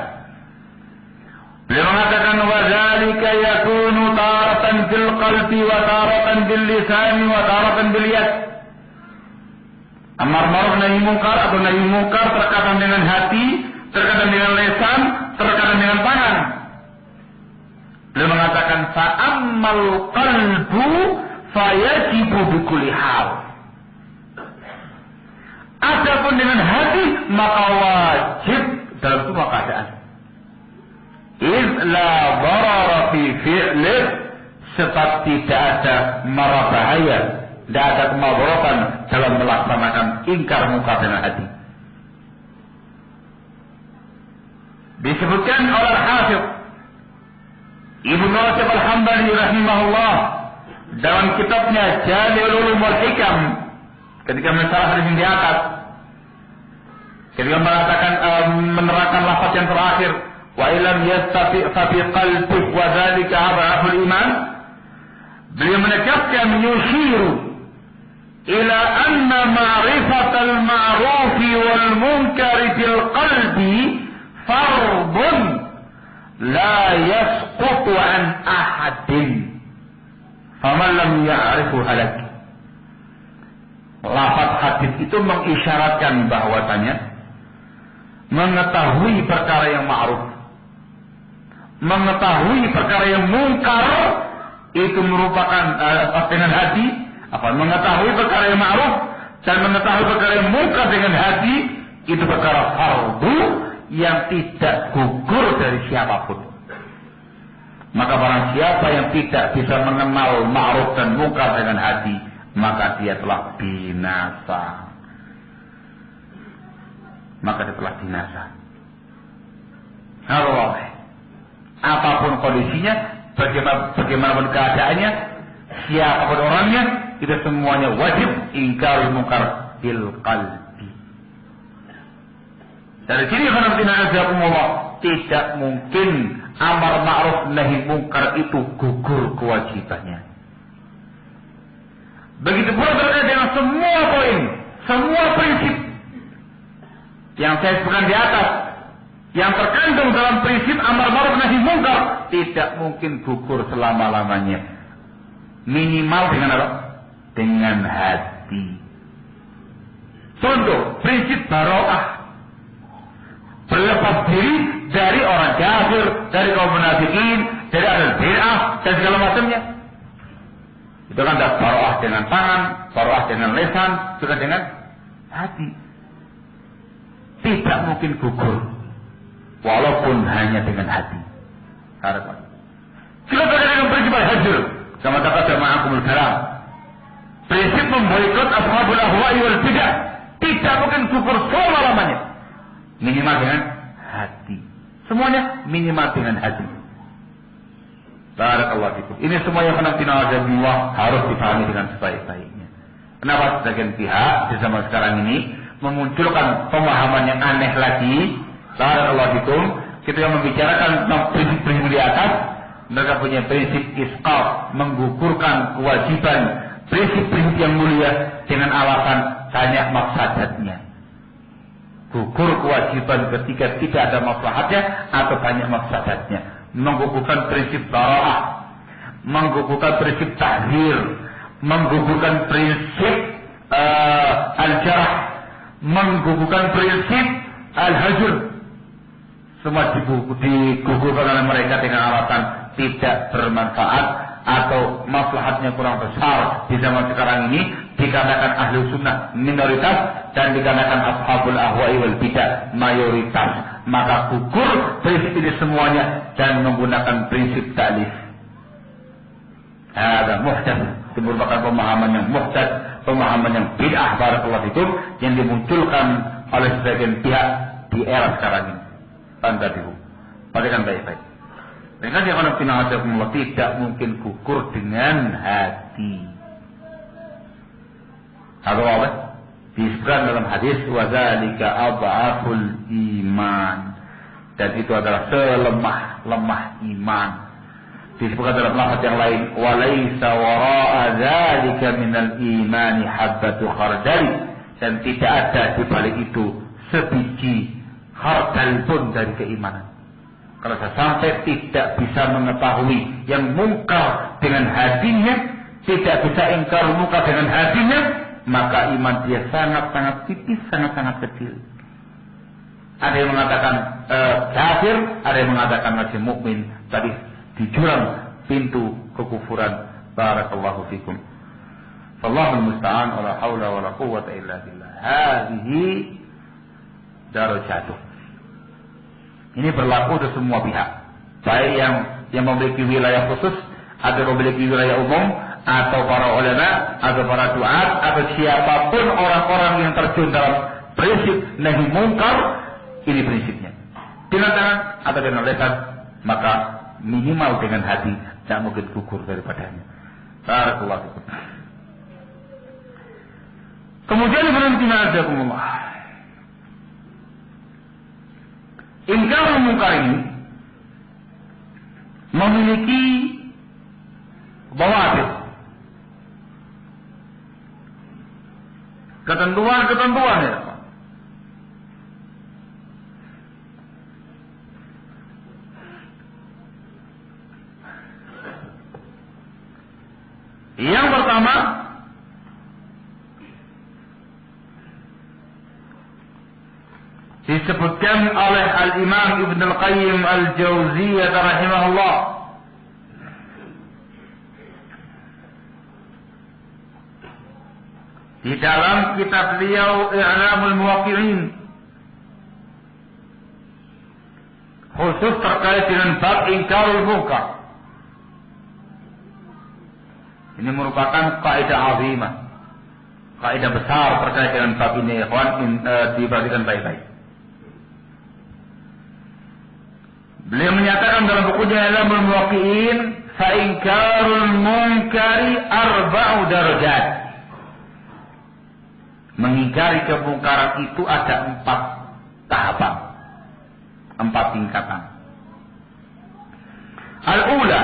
Beliau mengatakan wadzalika yakunu taratan fil qalbi wa taratan bil lisan wa taratan bil yad. Amar ma'ruf nahi munkar atau nahi munkar terkadang dengan hati, terkadang dengan lisan, terkadang dengan tangan. Beliau mengatakan fa ammal qalbu fayajibu bi kulli hal. Adapun dengan hati maka wajib dalam semua keadaan. La darara fi fi'lih, sebab tidak ada mara bahaya, tidak ada kemadaratan dalam melaksanakan ingkar munkar dengan hati. Disebutkan oleh Hafidz Ibnu Rajab Al-Hambali rahimahullah dalam kitabnya Jami'ul Ulum wal Hikam, ketika mensyarah hadis di atas, ketika mengatakan menerangkan lafaz yang terakhir, wa ilam yastati fa fi qalbik wa dzalika adhaful iman, beliau menegaskan yushiru ila anna ma'rifatal ma'ruf wal munkar fil qalbi fardun la yasqutu an ahadin faman lam ya'rifu halak. Lafaz hadis itu mengisyaratkan bahwasanya mengetahui perkara yang ma'ruf, mengetahui perkara yang mungkar itu merupakan dengan hati, mengetahui perkara yang ma'ruf dan mengetahui perkara yang mungkar dengan hati itu perkara fardu yang tidak gugur dari siapapun. Maka barang siapa yang tidak bisa mengenal ma'ruf dan mungkar dengan hati, maka dia telah binasa. Maka dia telah binasa. Allah, apapun kondisinya, bagaimanapun keadaannya, siapapun orangnya, kita semuanya wajib ingkar munkar bil qalbi. Dari sini tidak mungkin amar ma'ruf nahi munkar itu gugur kewajibannya. Begitu pula terkait dengan semua poin, semua prinsip yang saya sebutkan di atas, yang terkandung dalam prinsip amar ma'ruf nahi munkar, tidak mungkin gugur selama-lamanya. Minimal dengan apa? Dengan hati. Contoh, prinsip bara'ah. Berlepas diri dari orang kafir, dari kaum munafikin, dari ahlul bid'ah dan segala macamnya. Itu kan ada bara'ah dengan tangan, bara'ah dengan lisan, juga dengan hati. Tidak mungkin gugur, walaupun hanya dengan hati. Harapan. Kita berkaitan dengan prinsip al-hajr, sama kata ma'akumul kalam. Prinsip memboikot ashabul ahwa'i wal bid'ah tidak mungkin gugur selama-lamanya. Minimal dengan hati. Semuanya minimal dengan hati. Barakallahu fikum. Ini semua yang kena Allah harus dipahami dengan sebaik-baiknya. Kenapa sebagian pihak di zaman sekarang ini memunculkan pemahaman yang aneh lagi? Barakallahu fikum. Kita yang membicarakan tentang prinsip-prinsip di atas, mereka punya prinsip isqat, menggugurkan kewajiban prinsip-prinsip yang mulia dengan alasan banyak mafsadatnya. Gugur kewajiban ketika tidak ada maslahatnya atau banyak mafsadatnya. Menggugurkan prinsip bara'ah, menggugurkan prinsip tahzir, menggugurkan prinsip al-jarah, menggugurkan prinsip al-hajr. Semua digugurkan oleh mereka dengan alasan tidak bermanfaat atau maslahatnya kurang besar di zaman sekarang ini, dikarenakan ahli sunnah minoritas dan dikarenakan ashabul ahwa'i wal bidah mayoritas. Maka gugur prinsip ini semuanya dan menggunakan prinsip ta'lif. Ada muhdath, itu merupakan pemahaman yang muhdath, pemahaman yang bid'ah barakallahu fikum yang dimunculkan oleh sebagian pihak di era sekarang ini. Tandadihu. Perhatikan baik-baik. Dengan yang Allah tidak mungkin gugur dengan hati. Atau apa? Disebutkan dalam hadis wadzalika adhaful iman. Dan itu adalah selemah-lemah iman. Disebutkan dalam lafaz yang lain walaisa wara'a dzalika minal imani habbatu khardal. Dan tidak ada di balik itu sebiji khardal pun dari keimanan. Kalau saya sampai tidak bisa mengetahui yang mungkar dengan hatinya, tidak bisa ingkar mungkar dengan hatinya, maka iman dia sangat-sangat tipis, sangat-sangat kecil. Ada yang mengatakan kafir, ada yang mengatakan masih mukmin, tadi di jurang pintu kekufuran. Barakallahu fikum. Wallahul musta'an, wala haula wala quwwata illa billah. Hadhihi darajatuh. Ini berlaku untuk semua pihak, baik yang memiliki wilayah khusus, atau memiliki wilayah umum, atau para ulama, atau para duat, atau siapapun orang-orang yang terjun dalam prinsip nahi mungkar. Ini prinsipnya. Dengan tangan atau dengan lisan, maka minimal dengan hati, tidak mungkin gugur daripadanya. Barakallahu fikum. Kemudian berhenti. Ingkar mungkar ini memiliki bawah ketentuan ya. Yang pertama, disebutkan oleh Al-Imam Ibn Al-Qayyim Al-Jauziyah rahimahullah di dalam kitab beliau I'lamul Muwaqqi'in, khusus terkait dengan bab ingkarul munkar. Ini merupakan kaidah azimah, kaidah besar terkait dengan bab ini, ikhwan, diperhatikan baik-baik. Beliau menyatakan dalam bukunya I'lamul Muwaqqi'in, Fa'inkarul munkari arba'u darajat. Mengingkari kemungkaran itu ada 4 tahapan, 4 tingkatan. Al-ula,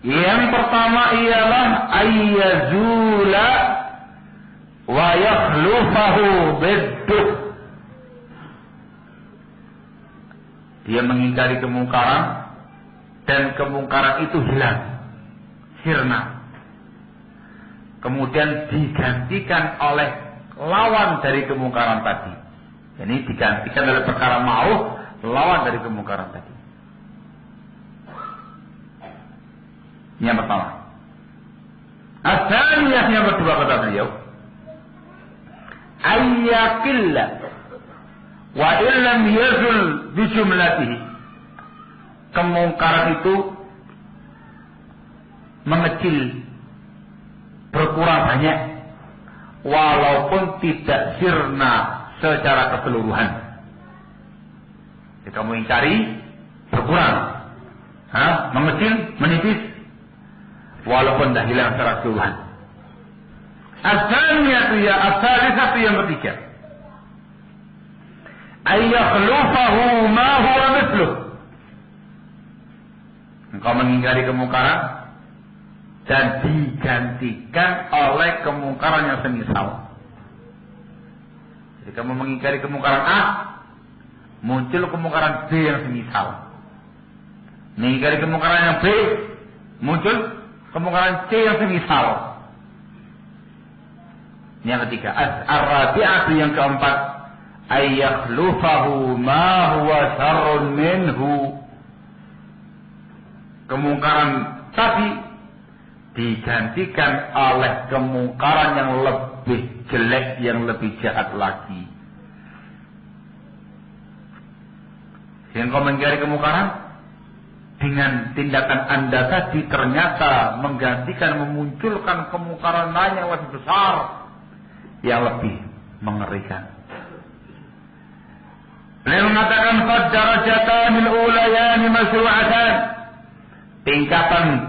yang pertama ialah ayyazula wa yakhlufahu bidduh. Dia mengingkari kemungkaran dan kemungkaran itu hilang, sirna. Kemudian digantikan oleh lawan dari kemungkaran tadi. Ini digantikan oleh perkara ma'ruf, lawan dari kemungkaran tadi. Ini yang pertama. Asalnya yang kedua kata beliau, ayyakilla wa illam yazul bijumlatihi. Kemungkaran itu mengecil, berkurang banyak, walaupun tidak sirna secara keseluruhan. Jadi kamu ingkari, berkurang, mengecil, menipis, walaupun dah hilang secara keseluruhan. Asalnya itu ya, asalnya satu yang ketiga. Ayyakhlufahu ma huwa mithluh. Engkau mengingkari kemungkaran dan digantikan oleh kemungkaran yang semisal. Jadi kamu mengingkari kemungkaran A, muncul kemungkaran B yang semisal. Mengingkari kemungkaran yang B, muncul kemungkaran C yang semisal. Yang ketiga, ar-rabi'atu yang keempat, ayyakhlufahu ma huwa syarrun minhu. Kemungkaran tadi digantikan oleh kemungkaran yang lebih jelek, yang lebih jahat lagi. Yang kau mengingkari kemungkaran dengan tindakan Anda tadi ternyata menggantikan, memunculkan kemungkaran lain yang lebih besar, yang lebih mengerikan. Beliau mengatakan fad-darajatanil ulayani masyru'atan. Tingkatan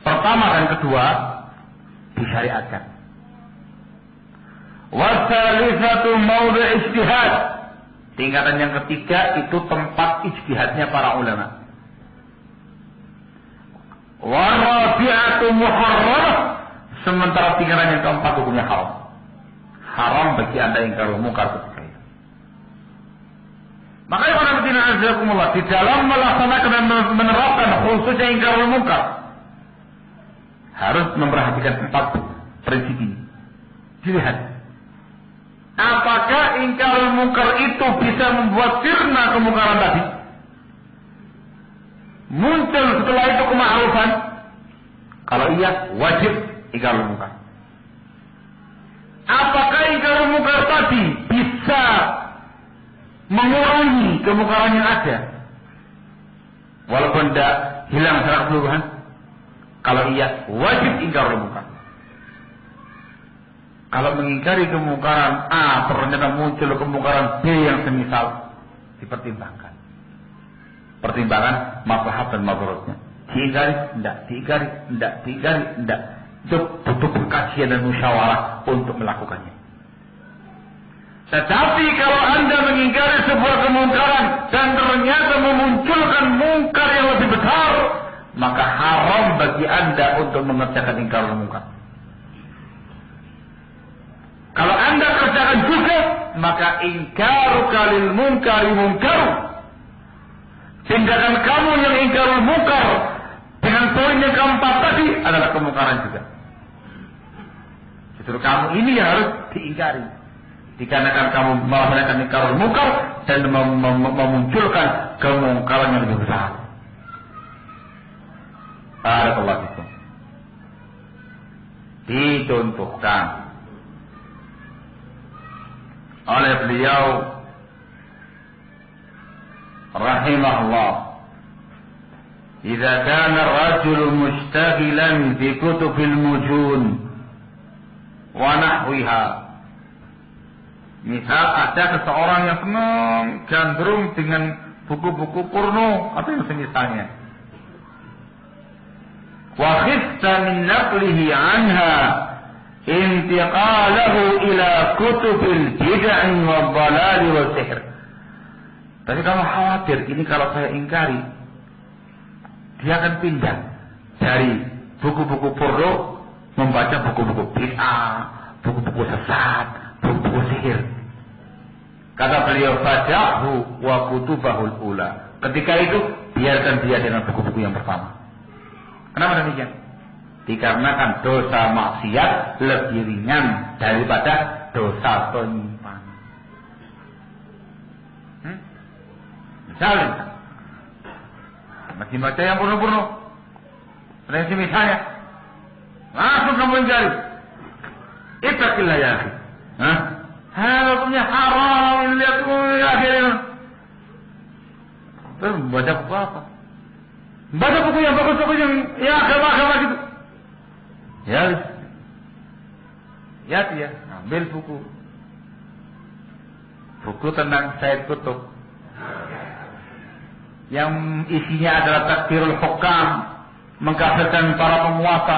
pertama dan kedua disyariatkan. Wasalisatu maudhu' ijtihad. Tingkatan yang ketiga itu tempat ijtihadnya para ulama. Warabi'atu muharram. Sementara tingkatan yang keempat hukumnya haram. Haram bagi Anda yang ingkar mungkar ketika itu. Makanya para hadirin azakumullah, di dalam melaksanakan dan menerapkan khususnya ingkar mungkar, harus memperhatikan 4 prinsip ini. Dilihat, apakah ingkar mungkar itu bisa membuat sirna kemungkaran tadi? Muncul setelah itu kema'rufan? Kalau iya, wajib ingkar mungkar. Apakah ingkar mungkar tadi bisa mengurangi kemungkaran yang ada, walaupun tidak hilang secara keseluruhan? Kalau iya, wajib ingkar mungkar. Kalau mengingkari kemungkaran A, ternyata muncul kemungkaran B yang semisal, dipertimbangkan. Pertimbangan maslahat dan madaratnya. Diingkari, tidak, diingkari, tidak, diingkari, tidak. Itu butuh kajian dan musyawarah untuk melakukannya. Tetapi kalau Anda mengingkari sebuah kemungkaran dan ternyata memunculkan mungkar yang lebih besar, maka haram bagi Anda untuk mengerjakan ingkar mungkar. Kalau Anda kerjakan juga, maka ingkaru kalil munkari mungkaru. Tindakan kamu yang ingkar mungkar dengan poin yang keempat tadi adalah kemungkaran juga. Justru kamu ini yang harus diingkari. Dikarenakan kamu melaksanakan ingkar mungkar dan memunculkan kemungkaran yang lebih besar. Barakallahu fikum. Dicontohkan oleh beliau rahimahullah, idza kana ar-rajulu mushtaghilan bi kutubil mujun wa nahwiha. Misal ada seseorang yang senang gandrung dengan buku-buku porno atau yang semisalnya. wa khifta min naqlihi anha intiqalahu ila kutubil bid'ah wa dhalal wa sihr. Tapi kamu khawatir ini kalau saya ingkari, dia akan pindah dari buku-buku porno membaca buku-buku bid'ah, buku-buku sesat, buku-buku sihir. Kata beliau, fadahu wa kutubahul ula. Ketika itu biarkan dia dengan buku-buku yang pertama. Kenapa demikian? Dikarenakan dosa maksiat lebih ringan daripada dosa penyimpangan. Misalnya, masih baca yang porno-porno. Ada yang misalnya, langsung kamu mencari. Ittaqillah ya akhi. Hukumnya haram, lihat akhirnya. Terus baca buku apa? Baca buku yang bagus-bagus yang agama-agama gitu. Ya dia ambil buku tentang Sayyid Qutb yang isinya adalah takdirul hukam, mengkafirkan para penguasa.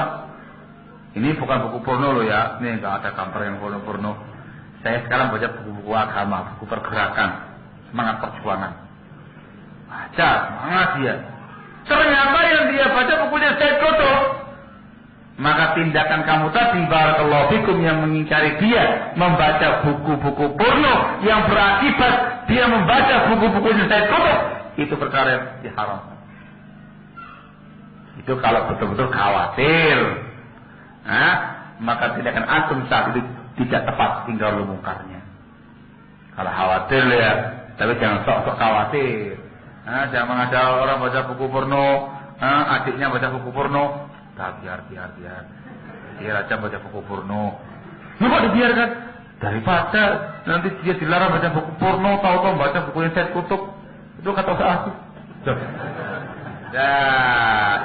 Ini bukan buku porno loh ya, ini nggak ada gambar yang porno. Saya sekarang baca buku-buku agama, buku pergerakan, semangat perjuangan. Baca, semangat dia. Ternyata yang dia baca bukunya Sayyid Qutb. Maka tindakan kamu tadi, barakallahu fikum, yang mengingkari dia membaca buku-buku porno yang berakibat dia membaca buku-bukunya Sayyid Qutb, itu perkara yang diharamkan. Itu kalau betul-betul khawatir, maka tindakan antum saat itu tidak tepat, tinggal mungkarnya. Kalau khawatir ya, tapi jangan sok-sok khawatir. Jangan mengajak orang baca buku porno, adiknya baca buku porno, biar aja baca buku porno. Kok dibiarkan? Daripada nanti dia dilarang baca buku porno, tahu-tahu baca bukunya Sayyid Qutb, itu kata aku. Ya,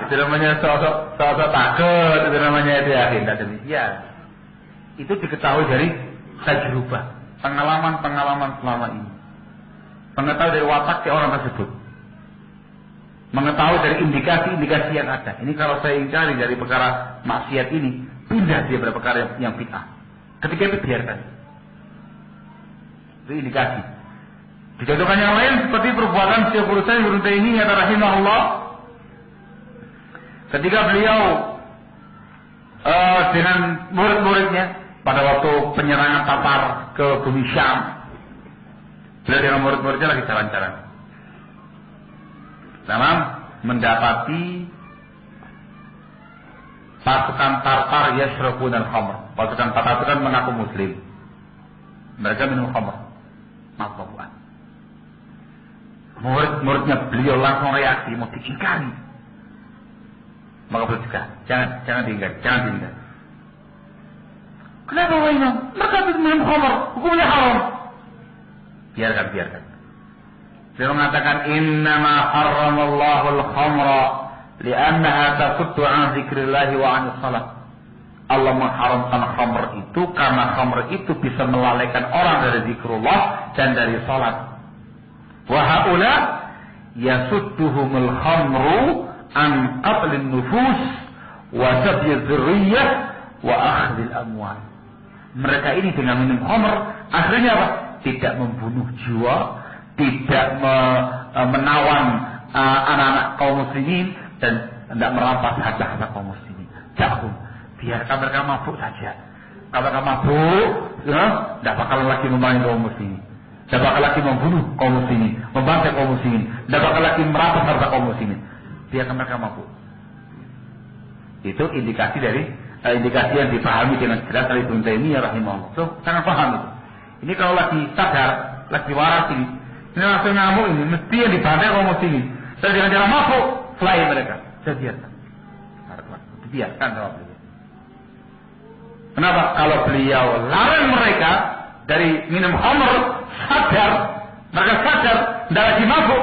itu namanya sok-sok takut, itu namanya dia tidak demikian. Itu diketahui dari tajrubah, pengalaman selama ini. Mengetahui dari wataknya orang tersebut. Mengetahui dari indikasi-indikasi yang ada. Ini kalau saya ingkari dari perkara maksiat ini, pindah dia pada perkara yang bid'ah. Ketika itu biarkan. Itu indikasi. Dicontohkan yang lain seperti perbuatan Syekhul Utsaimin Ibnu Taimiyah rahimahullah. Ketika beliau dengan murid-muridnya pada waktu penyerangan Tatar ke bumi Syam, beliau dengan murid-muridnya lagi jalan-jalan dalam mendapati pasukan Tatar yashrabun al-khamr. Pasukan Tatar itu kan mengaku muslim, mereka minum khamr, mabuk-mabukan. Murid-muridnya beliau langsung reaksi, mau diingkari. Maka beliau juga, jangan diingkari. Kenapa wahai? Mereka itu minum khamr, hukumnya haram. Biarkan. Dia mengatakan innama harramallahu al-khamra li'annaha tasuddu an dzikrillah wa an shalah. Allah mengharamkan khamr itu karena khamr itu bisa melalaikan orang dari zikrullah dan dari salat. Wa haula yasudduhumul khamru an qatlin nufus wa sabyi dzurriyyah wa akhdhil amwal. Mereka ini dengan minum khamr akhirnya apa? Tidak membunuh jiwa, tidak menawan anak-anak kaum muslimin, dan tidak merampas harta-harta kaum muslimin. Jangan, biarkan mereka mabuk saja. Kalau mereka mabuk, tidak bakalan lagi memain kaum muslimin, tidak bakal lagi membunuh kaum muslimin, membantai kaum muslimin, tidak bakal lagi merampas harta kaum muslimin. Biarkan mereka mabuk. Itu indikasi yang dipahami dengan jelas oleh Ibnu Taimiyah rahimahullah. So, sangat paham itu. Ini kalau lagi sadar, lagi waras ini langsung ngamuk ini, mesti yang dibantai kaum muslimin. Saya dengan cara mabuk, selain mereka. Saya biarkan. Dibiarkan sama beliau. Kenapa? Kalau beliau larang mereka dari minum khamr, mereka sadar, tidak lagi mabuk,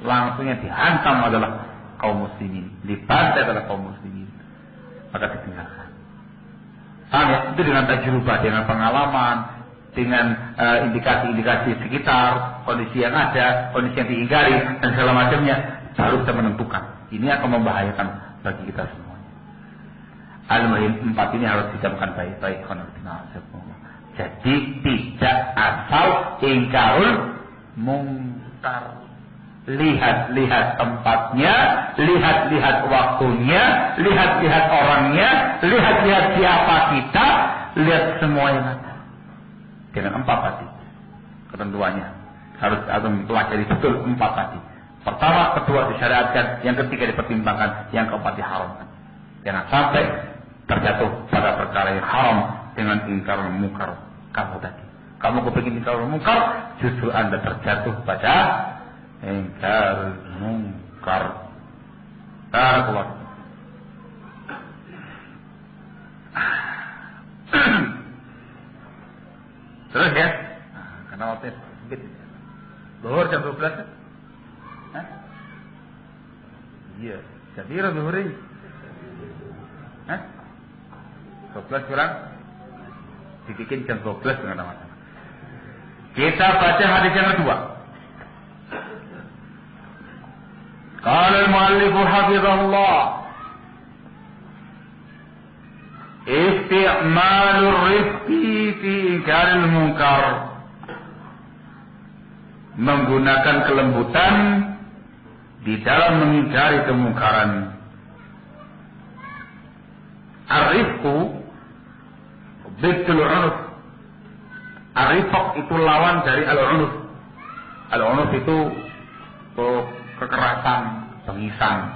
langsung yang dihantam adalah kaum muslimin, dibantai adalah kaum muslimin. Maka ditinggalkan. Paham ya? Itu dengan tajrubah, dengan pengalaman, dengan indikasi-indikasi sekitar, kondisi yang ada, kondisi yang diingkari, dan segala macamnya, baru kita menentukan. Ini akan membahayakan bagi kita semuanya. Al-muhim 4 ini harus dicamkan baik-baik. Jadi tidak asal ingkarul mungkar. Lihat-lihat tempatnya, lihat-lihat waktunya, lihat-lihat orangnya, lihat-lihat siapa kita, lihat semuanya. Dengan 4 tadi ketentuannya harus mempelajari betul 4 tadi. Pertama, kedua disyariatkan, yang ketiga dipertimbangkan, yang keempat diharamkan. Jangan sampai terjatuh pada perkara yang haram dengan ingkarul mungkar kamu tadi. Kamu kepingin ingkarul mungkar, justru Anda terjatuh pada ingkarul mungkar. Keluar. Terus ya, karena waktunya sempit. Zuhur jam 12 kan? Hah? Iya, jam berapa zuhur ini? Hah? 12 kurang? Dibikin jam 12 dengan nama-nama. Kita baca hadis yang kedua. Qala al-muallif hafizahullah, isti'malur rifqi fi inkaril munkar, menggunakan kelembutan di dalam mengingkari kemungkaran. Ar-rifqu biddul 'unuf. Ar-rifq itu lawan dari al-'unuf. Al-'unuf itu kekerasan, pengisan.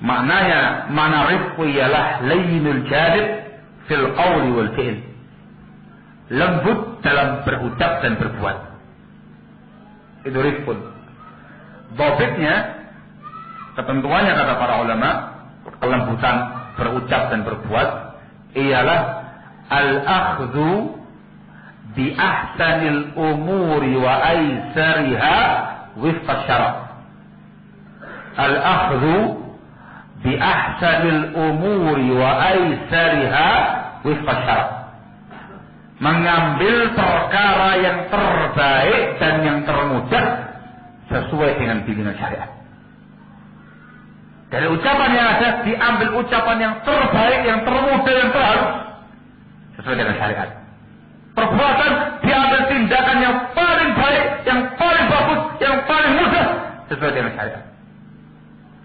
Maknanya, mana rifqu ialah layyinul jadid fil qawli wal fi'l. Lembut dalam berucap dan berbuat. Itu rifqun. Dhabitnya, ketentuannya kata para ulama, kelembutan berucap dan berbuat ialah al-akhdhu bi ahsanil umuri wa aisariha wifqa syara'. Al-akhdhu bi ahsanil umuri wa aisariha wifqa syara'. Mengambil perkara yang terbaik dan yang termudah sesuai dengan bimbingan syariat. Dari ucapan yang ada diambil ucapan yang terbaik, yang termudah, yang terhalus sesuai dengan syariat. Perbuatan diambil tindakan yang paling baik, yang paling bagus, yang paling mudah sesuai dengan syariat.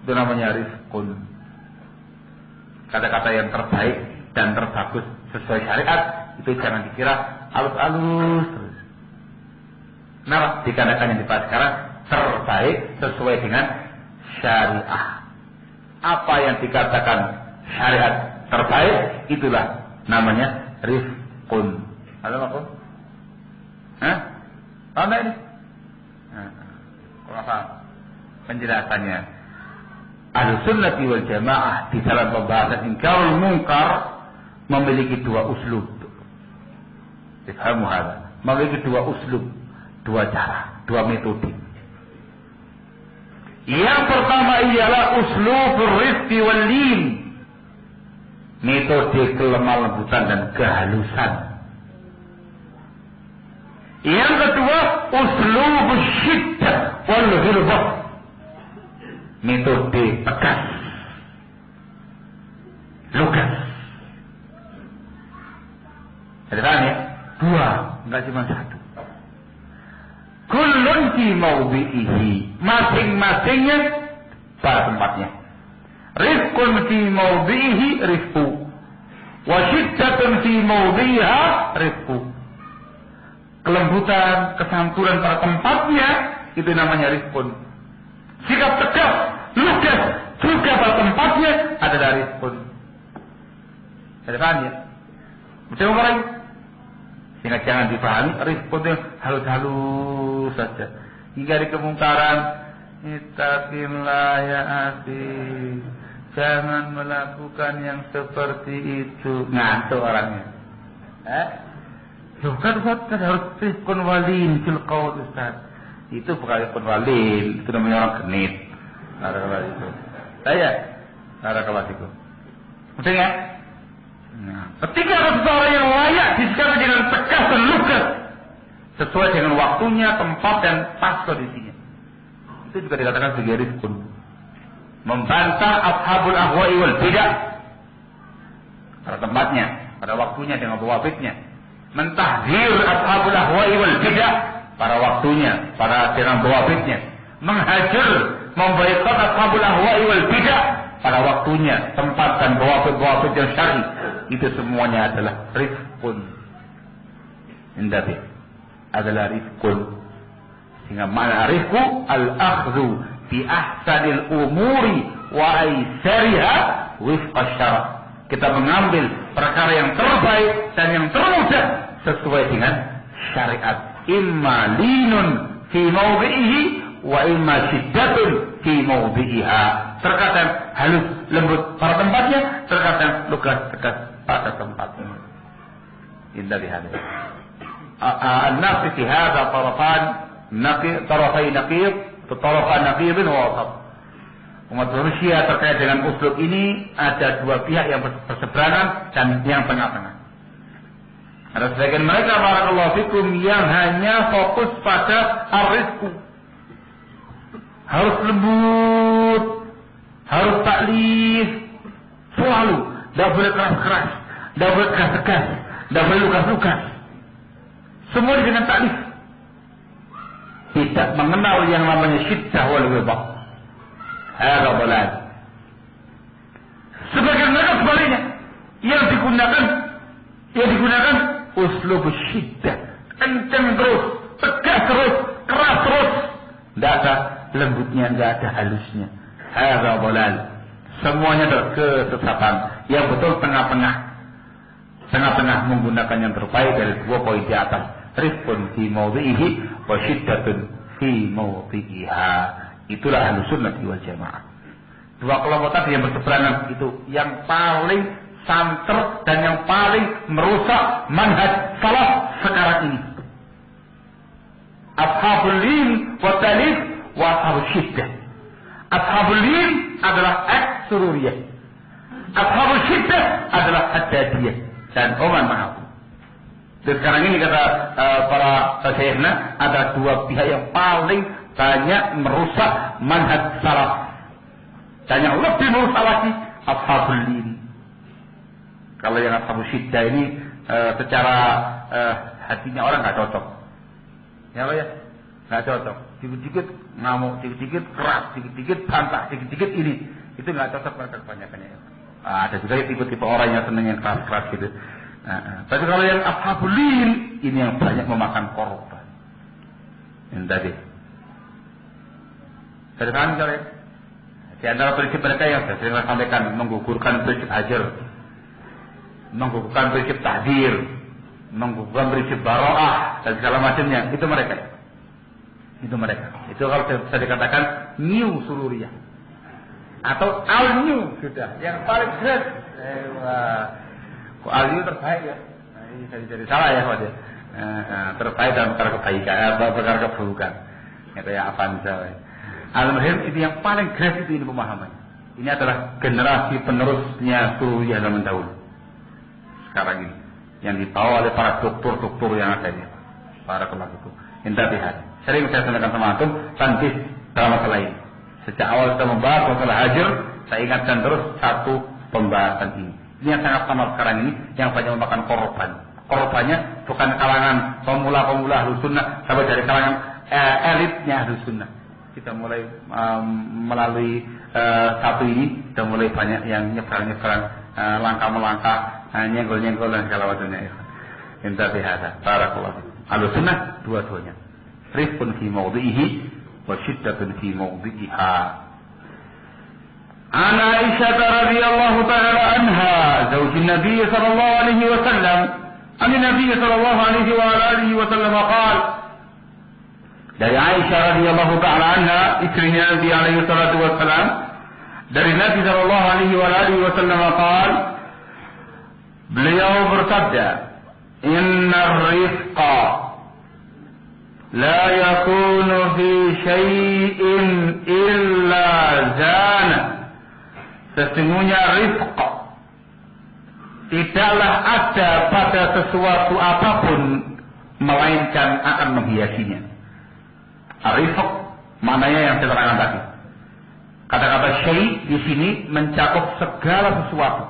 Itu namanya rifqun. Kata-kata yang terbaik dan terbagus sesuai syariat itu jangan dikira halus-halus terus. Nah, dikatakan yang dibahas sekarang terbaik sesuai dengan syariah. Apa yang dikatakan syariat terbaik, itulah namanya rifqun. Ada apa? Hah? Apa ini? Apa penjelasannya? Ahlussunnati wal jamaah di dalam pembahasan ingkarul munkar memiliki 2 uslub. Difahmu hal. Memiliki 2 uslub, 2 cara, 2 metode. Yang pertama ialah uslubur rifqi wal lin. Metode kelemah lembutan dan kehalusan. Yang kedua, uslubus syiddah wal ghilbah. Metode tegas, lugas. Ada ya? 2, enggak cuma 1. Kullun fi mawdi'ihi, masing-masingnya pada tempatnya. Rifqun fi mawdi'ihi rifqu, wa syiddatun fi mawdi'iha rifqu. Kelembutan, kesanturan pada tempatnya itu namanya rifqun. Sikap tegas, lugas juga pada tempatnya adalah rifqun. Ada paham ya? Betul orang? Sehingga jangan dipahami rifqun yang halus-halus saja. Hingga di kemungkaran, ittaqillah ya akhi, jangan melakukan yang seperti itu. Ngantuk orangnya. Bukan Ustaz, kan harus rifqun walin fil qaul Ustaz. Itu bukan rifqun walin, itu namanya orang genit. Barakallahu itu. Saya barakallahu itu. Betul ya? Nah, ketika ada seseorang yang layak disikapi dengan tegas dan lugas sesuai dengan waktunya, tempat dan pas kondisinya, itu juga dikatakan sebagai rifqun. Membantah ashabul ahwa'i wal bidah pada tempatnya, pada waktunya dengan dhawabitnya. Mentahdzir ashabul ahwa'i wal bid'ah pada waktunya, pada dengan dhawabitnya. Menghajar, memboikot ashabul ahwa'i wal bid'ah pada waktunya, tempat dan dhawabit yang syar'i. Itu semuanya adalah rifqun. Indabi adalah rifqun. Sehingga makna rifqu al-akhdhu bi ahsanil umuri wa aisariha wifqa syara'. Kita mengambil perkara yang terbaik dan yang termudah sesuai dengan syariat. Imma linun fi mawdi'ihi wa imma syiddatun fi mawdi'iha. Terkadang halus lembut pada tempatnya, terkadang lugas tegas pada tempatnya. Indah lihat. An-nafsi fi hadha tarafan naqid, tarafai naqid, tarafan naqidin wa wasat. Umat manusia terkait dengan uslub ini ada dua pihak yang berseberangan dan yang tengah-tengah. Ada sebagian mereka barakallahu fikum yang hanya fokus pada ar-rizqu. Harus lembut, harus taklif, selalu. Tidak boleh keras-keras, tidak boleh keras-keras, tidak boleh lukas-lukas. Semua dengan taklif. Tidak mengenal yang namanya syiddah wal wibah. Hadza dhalal. Sebagian mereka sebaliknya yang digunakan uslub syiddah, kencang terus, tegas terus, keras terus, tidak ada lembutnya, tidak ada halusnya. Hadza dhalal. Semuanya kesesatan. Yang betul tengah-tengah menggunakan yang terbaik dari dua poin di atas. Rifqun fi mawdi'ihi wa syiddatun fi mawdi'iha. Itulah Ahlus Sunnah wal Jamaah. Dua kelompok tadi yang berseberangan itu yang paling santer dan yang paling merusak manhaj salaf sekarang ini. Ashabul lin wa talif wa ashabul syiddah. Ashabul lin adalah sururiyah. Ashabul syiddah adalah haddadiyah dan Oman mengaku. Dan sekarang ini kata para syekhna ada dua pihak yang paling banyak merusak manhaj salaf. Dan yang lebih merusak lagi ashabul lin. Kalau yang ashabul syiddah ini secara hatinya orang nggak cocok. Ya Pak ya, nggak cocok. Dikit-dikit ngamuk, dikit-dikit keras, dikit-dikit bantah, dikit-dikit ini. Itu nggak cocok mereka kebanyakannya. Ada juga tipe-tipe orang yang senang yang keras-keras gitu. Tapi kalau yang ashabul lin ini yang banyak memakan korban. Yang tadi. Sedangkan kalau di antara prinsip mereka yang saya sering sampaikan menggugurkan prinsip hajar, menggugurkan prinsip tahdir, menggugurkan prinsip baro'ah dan segala macamnya, itu mereka. Itu kalau bisa dikatakan new sururiyah atau al new sudah yang paling jelas. Al new terbaik ya. Ini jadi salah ya Pak. Terbaik dalam perkara kebaikan atau perkara keburukan. Kayak Avanza. Al-Muhim itu yang paling jelas itu ini pemahaman. Ini adalah generasi penerusnya sururiyah zaman dahulu. Sekarang ini yang dibawa oleh para doktor-doktor yang ada ini. Para kelompok itu. Intabihat. Sering saya sampaikan sama antum tantis dalam masalah ini. Sejak awal kita membahas masalah hajar, saya ingatkan terus satu pembahasan ini. Ini yang sangat sama sekarang ini, yang banyak memakan korban. Korbannya bukan kalangan pemula-pemula Ahlus Sunnah, tapi dari kalangan elitnya Ahlus Sunnah. Kita mulai melalui satu ini, sudah mulai banyak yang nyebrang-nyebrang, langkah-melangkah, nyenggol-nyenggol dan segala macamnya. Intabihat. Barakallahu. Ahlus Sunnah dua-duanya. Rifqun fi mawdi'ihi wa syiddatun fi mawdi'iha. An Aisyah radhiyallahu ta'ala anha, zawj Nabi sallallahu alaihi wasallam, an Nabi sallallahu alaihi wa alihi wasallam qala. Dari Aisyah radhiyallahu ta'ala anha, istrinya Nabi alaihi salatu wasallam, dari Nabi sallallahu alaihi wa alihi wasallam qala, beliau bersabda, inna rifqa la yakunu fi syai'in illa zana. Sesungguhnya rifq tidaklah ada pada sesuatu apapun melainkan akan menghiasinya. Rifq maknanya yang saya terangkan tadi. Kata-kata syai' di sini mencakup segala sesuatu.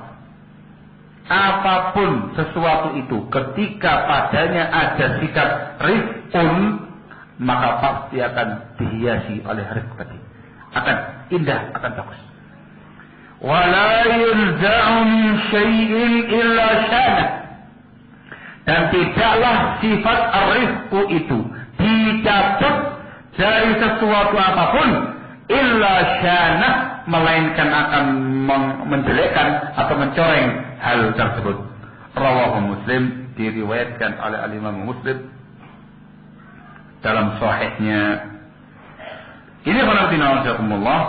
apapun sesuatu itu ketika padanya ada sikap rifqun, maka pasti akan dihiasi oleh rifq tadi, akan indah, akan bagus. Wala yunza'u min syai'in illa syana, dan tidaklah sifat ar-rifqu itu dicabut dari sesuatu apapun illa syana, melainkan akan menjelekkan atau mencoreng hal tersebut. Rawahu Muslim, diriwayatkan oleh al-Imam Muslim dalam sahihnya. Ini qanaatina'akumullah.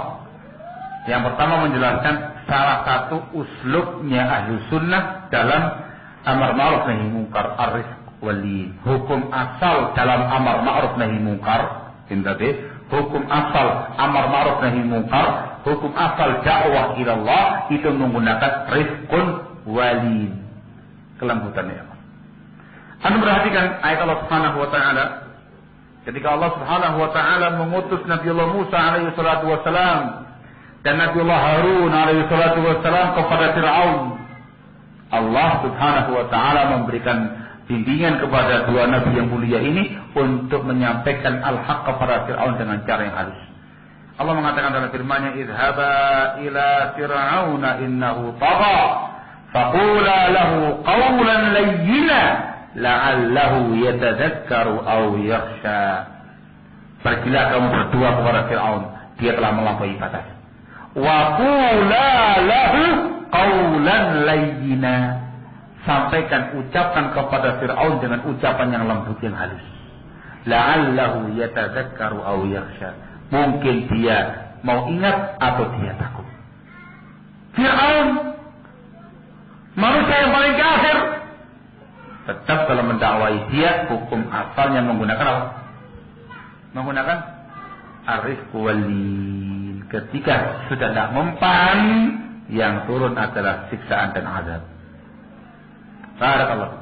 Yang pertama menjelaskan salah satu uslubnya ahlu sunnah dalam amar ma'ruf nahi munkar, ar-rifq wal-lin. Hukum asal dalam amar ma'ruf nahi munkar, hukum asal amar ma'ruf nahi munkar, hukum asal dakwah ilallah itu menggunakan rifqun walin, kelembutan ya Allah. Anda perhatikan ayat Allah Subhanahu wa taala ketika Allah Subhanahu wa taala mengutus Nabiullah Musa alaihi salatu wasalam dan Nabiullah Harun alaihi salatu wasalam kepada Fir'aun. Allah Subhanahu wa taala memberikan bimbingan kepada dua nabi yang mulia ini untuk menyampaikan al-haq kepada Fir'aun dengan cara yang halus. Allah mengatakan dalam firman-Nya, "Idhaba ila fir'auna innahu tagha, faqula lahu qawlan layyina la'allahu yatadhakkaru aw yakhsha." Pergilah kamu berdua kepada Fir'aun, dia telah melampaui batas. Wa qula lahu qawlan layyina, sampaikan, ucapkan kepada Fir'aun dengan ucapan yang lembut, yang halus. La'allahu yatadhakkaru aw yakhsha, mungkin dia mau ingat atau dia takut. Fir'aun, manusia yang paling kafir, tetap dalam mendakwai dia, hukum asalnya menggunakan apa? Menggunakan ar-rifq wal-lin. Ketika sudah tidak mempan, yang turun adalah siksaan dan azab. Barakallahu.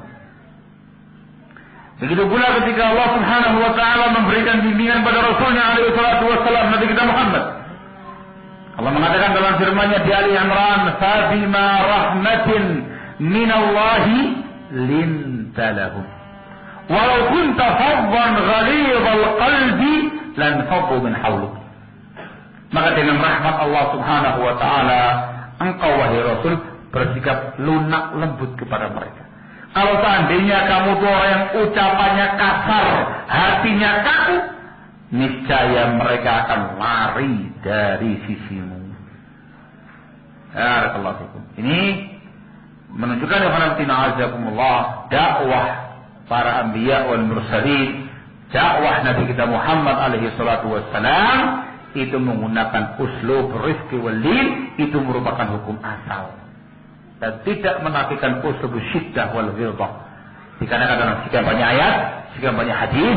Begitu pula ketika Allah Subhanahu wa taala memberikan bimbingan pada Rasulnya alaihi salatu wassalam, Nabi kita Muhammad. Allah mengatakan dalam firman-Nya di Ali Imran, "Fabima rahmatin minallahi linta lahum. Walau kunta faddan ghalidhal qalbi lan faddu min hawlik." Maka dengan rahmat Allah Subhanahu wa taala, engkau wahai Rasul bersikap lunak lembut kepada mereka. Kalau seandainya kamu tuh orang yang ucapannya kasar, hatinya kaku, niscaya mereka akan lari dari sisimu. Barakallahu. Ini menunjukkan Allah, dakwah para anbiya wal mursalin, dakwah Nabi kita Muhammad alaihi salatu wassalam itu menggunakan uslub rifqi wal lin, itu merupakan hukum asal. Dan tidak menafikan uslub syiddah wal ghilzah. Dikarenakan dalam sekian banyak ayat, sekian banyak hadis,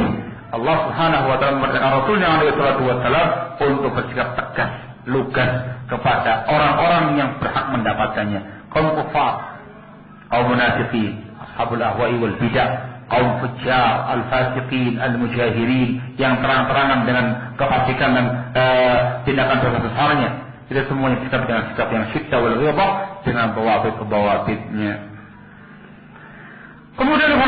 Allah Subhanahu wa taala memerintahkan Rasulnya alaihi salatu wassalam untuk bersikap tegas, lugas kepada orang-orang yang berhak mendapatkannya. Kaum kufar, kaum munafiqin, ashabul ahwa'i wal bidah, kaum fujjar, al-fasiqin, al-mujahirin, yang terang-terangan dengan kefasikan dan tindakan dosa besarnya. Kita semuanya sikap dengan sikap yang syiddah wal ghilzah, dengan bawabit-bawabitnya. Kemudian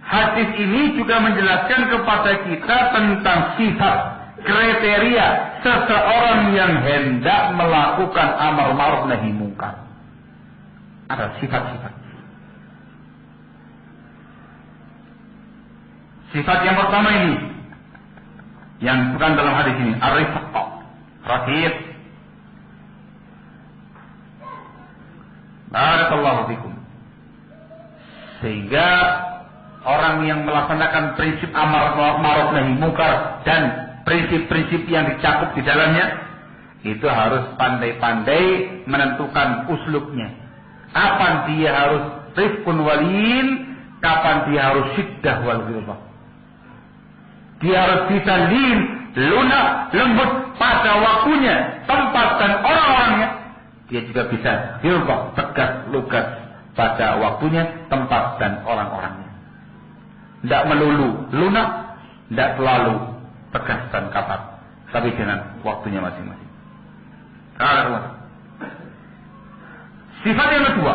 hadis ini juga menjelaskan kepada kita tentang sifat, kriteria seseorang yang hendak melakukan amar ma'ruf nahi munkar. Ada sifat-sifat. Sifat yang pertama ini, yang bukan dalam hadis ini, ar-rifq, rafiq. Barakallahu fikum. Sehingga orang yang melaksanakan prinsip amar ma'ruf nahi munkar dan prinsip-prinsip yang dicakup di dalamnya, itu harus pandai-pandai menentukan uslubnya. Kapan dia harus rifqun walin, kapan dia harus syiddah wal ghilzah. Dia harus bisa lin, lunak, lembut pada waktunya, tempat dan orang-orangnya. Dia juga bisa ghilzah, tegas, lugas pada waktunya, tempat dan orang-orangnya. Tidak melulu lunak, tidak selalu tegas dan kasar, tapi dengan waktunya masing-masing. Sifat yang kedua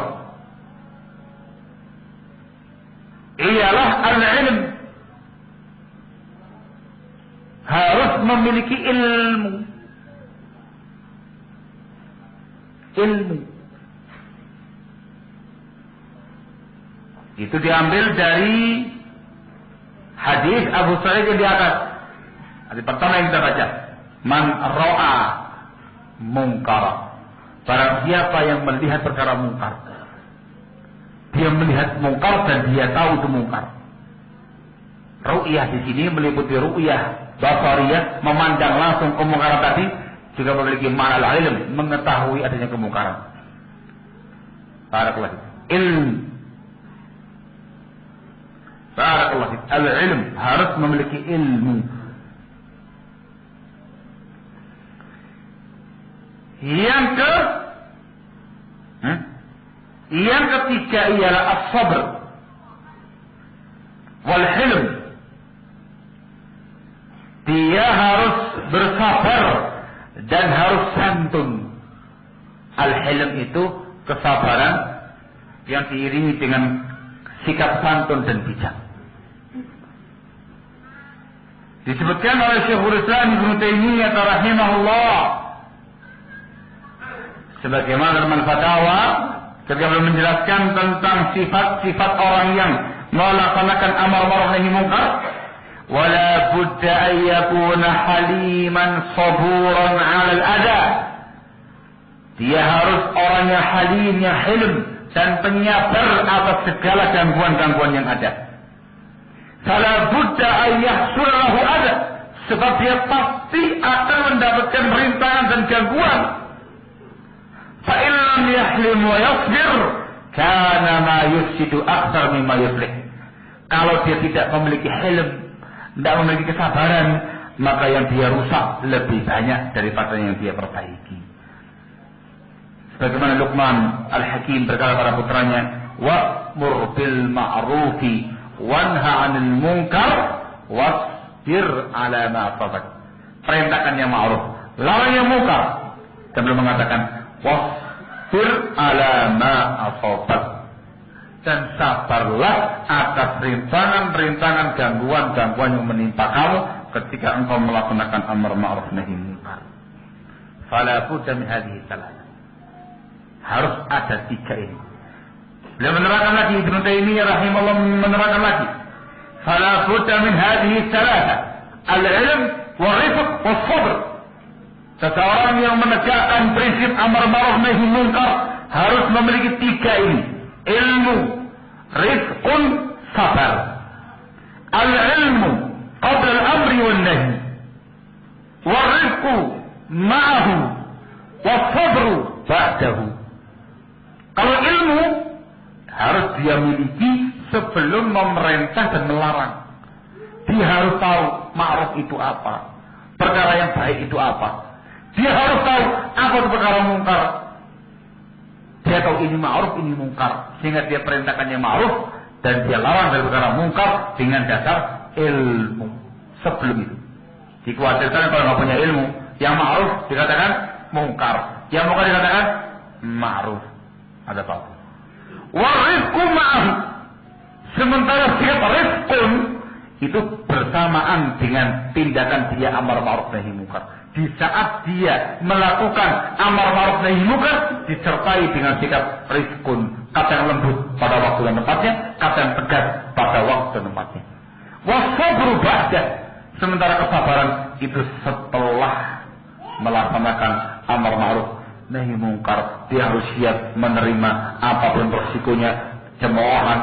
ialah al-ilm. Harus memiliki ilmu. Itu diambil dari hadis Abu Sa'id yang di atas. Hadis pertama yang kita baca. Man ra'a munkar. Barang siapa yang melihat perkara mungkar. Dia melihat mungkar dan dia tahu itu mungkar. Ru'yah di sini meliputi ru'yah basariyah, memandang langsung kemungkaran tadi, juga memiliki makna ilm, mengetahui adanya kemungkaran. Barakallahu. Barakallahu. Al-ilm harus memiliki ilmu. Yang ketiga ialah as-sabr wal hilm. Dia harus bersabar dan harus santun. Al-hilm itu kesabaran yang diiringi dengan sikap santun dan bijak. Disebutkan oleh Syekhul Islam Ibnu Taimiyah rahimahullah sebagaimana dalam Fatawa ketika beliau menjelaskan tentang sifat-sifat orang yang melaksanakan amar ma'ruf nahi munkar, wala budda an yakuna haliman saburan 'ala al-adha. Dia harus orang yang halim, yang hilm dan penyabar atas segala gangguan-gangguan yang ada. Fala budda an yahsul lahu adha, sebab dia pasti akan mendapatkan rintangan dan gangguan. Fa in lam yahlim wa yasbir kana ma yufsidu akthar mimma yuslih. Kalau dia tidak memiliki hilm, tidak memiliki kesabaran, maka yang dia rusak lebih banyak daripada yang dia perbaiki. Sebagaimana Luqman Al-Hakim berkata pada putranya, wa'mur bil ma'rufi wanha 'anil munkar wasbir 'ala ma asabak. Perintahkan yang ma'ruf, larang yang munkar. Dan beliau mengatakan wasbir 'ala ma asabak. Dan sabarlah atas rintangan-rintangan, gangguan-gangguan yang menimpa kamu ketika engkau melaksanakan amar ma'ruf nahi munkar. Fala budda min hadhihi salat. Harus ada tiga ini. Beliau menerangkan lagi, Ibnu Taimiyah rahimahullah menerangkan lagi. Fala budda min hadhihi salat. Al-ilm wa rifq wa sabr. Seseorang yang menegakkan prinsip amar ma'ruf nahi munkar harus memiliki tiga ini. Ilmu, rizqun, sabar. Al-ilmu qabla al-amri wal nahi. Wa rizqu ma'ahu wa sabru ba'dahu. Kalau ilmu harus dia miliki sebelum memerintah dan melarang. Dia harus tahu ma'ruf itu apa, perkara yang baik itu apa. Dia harus tahu apa itu perkara mungkar. Dia tahu ini ma'ruf, ini mungkar, sehingga dia perintahkan yang ma'ruf dan dia larang dari perkara mungkar dengan dasar ilmu. Sebelum itu dikhawatirkan kalau nggak punya ilmu, yang ma'ruf dikatakan mungkar, yang mungkar dikatakan ma'ruf. Ada apa? Warizqu ma'ahu. Sementara sifat rizqun itu bersamaan dengan tindakan dia amar ma'ruf nahi munkar. Di saat dia melakukan amar ma'ruf nahi munkar disertai dengan sikap rizqun, kadang lembut pada waktu dan tempatnya, kadang tegas pada waktu dan tempatnya. Wasabru ba'da. Sementara kesabaran itu setelah melaksanakan amar ma'ruf nahi mungkar, dia harus siap menerima apapun resikonya, cemoohan,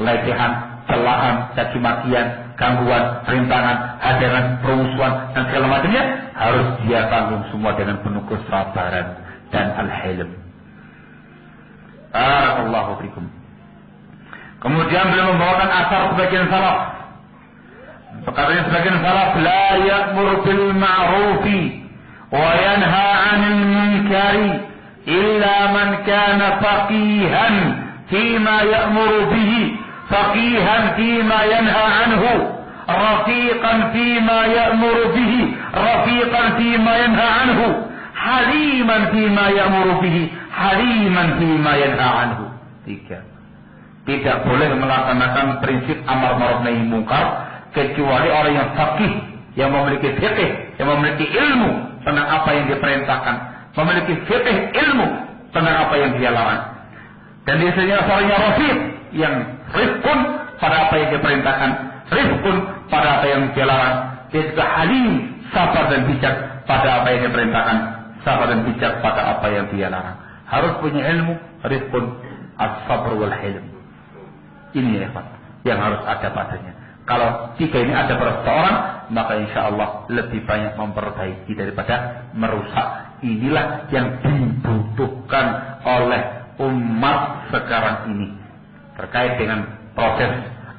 lecehan, celaan, caci makian, gangguan, rintangan, hadangan, permusuhan dan segala macamnya harus dia tanggung semua dengan penuh kesabaran dan al-hilm. Barakallahu fikum. Kemudian beliau membawakan asar sebagian salaf. Perkataan sebagian salaf, la ya'mur bil ma'rufi وينهى عن المنكر إلا من كان فقيها فيما يأمر به فقيها فيما ينهى عنه رفيقا فيما يأمر به رفيقا فيما ينهى عنه حليما فيما يأمر به haliman bima yanha anhu. 3. Tidak boleh melaksanakan prinsip amar ma'ruf nahi munkar kecuali orang yang faqih, yang memiliki fikih, yang memiliki ilmu tentang apa yang diperintahkan, memiliki fikih ilmu tentang apa yang dia larang. Dan biasanya seorangnya rafiq yang rifqun pada apa yang diperintahkan, rifqun pada apa yang dia larang. Dia juga halim, sabar dan bijak pada apa yang diperintahkan, sabar dan bijak pada apa yang dia larang. Harus punya ilmu, rifqun, as-sabr wal hilm. Ini ya, yang harus ada padanya. Kalau 3 ini ada pada seseorang, maka insya Allah lebih banyak memperbaiki daripada merusak. Inilah yang dibutuhkan oleh umat sekarang ini terkait dengan proses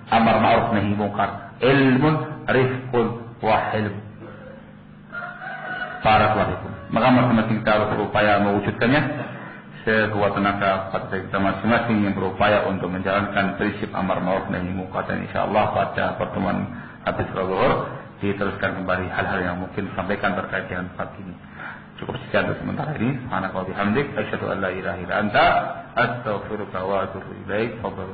amar ma'ruf nahi munkar. Ilmun, rifqun, wa hilm. Barakallahu. Maka masing-masing kita harus berupaya mewujudkannya sekuat tenaga pada kita masing-masing yang berupaya untuk menjalankan prinsip amar ma'ruf nahi munkar. Dan insyaallah pada pertemuan habis zuhur diteruskan kembali hal-hal yang mungkin disampaikan terkait dengan bab ini. Cukup sekian untuk sementara ini. Subhanaka wa bihamdik asyhadu an la ilaha illa anta astaghfiruka wa atubu ilaik. Fadhlu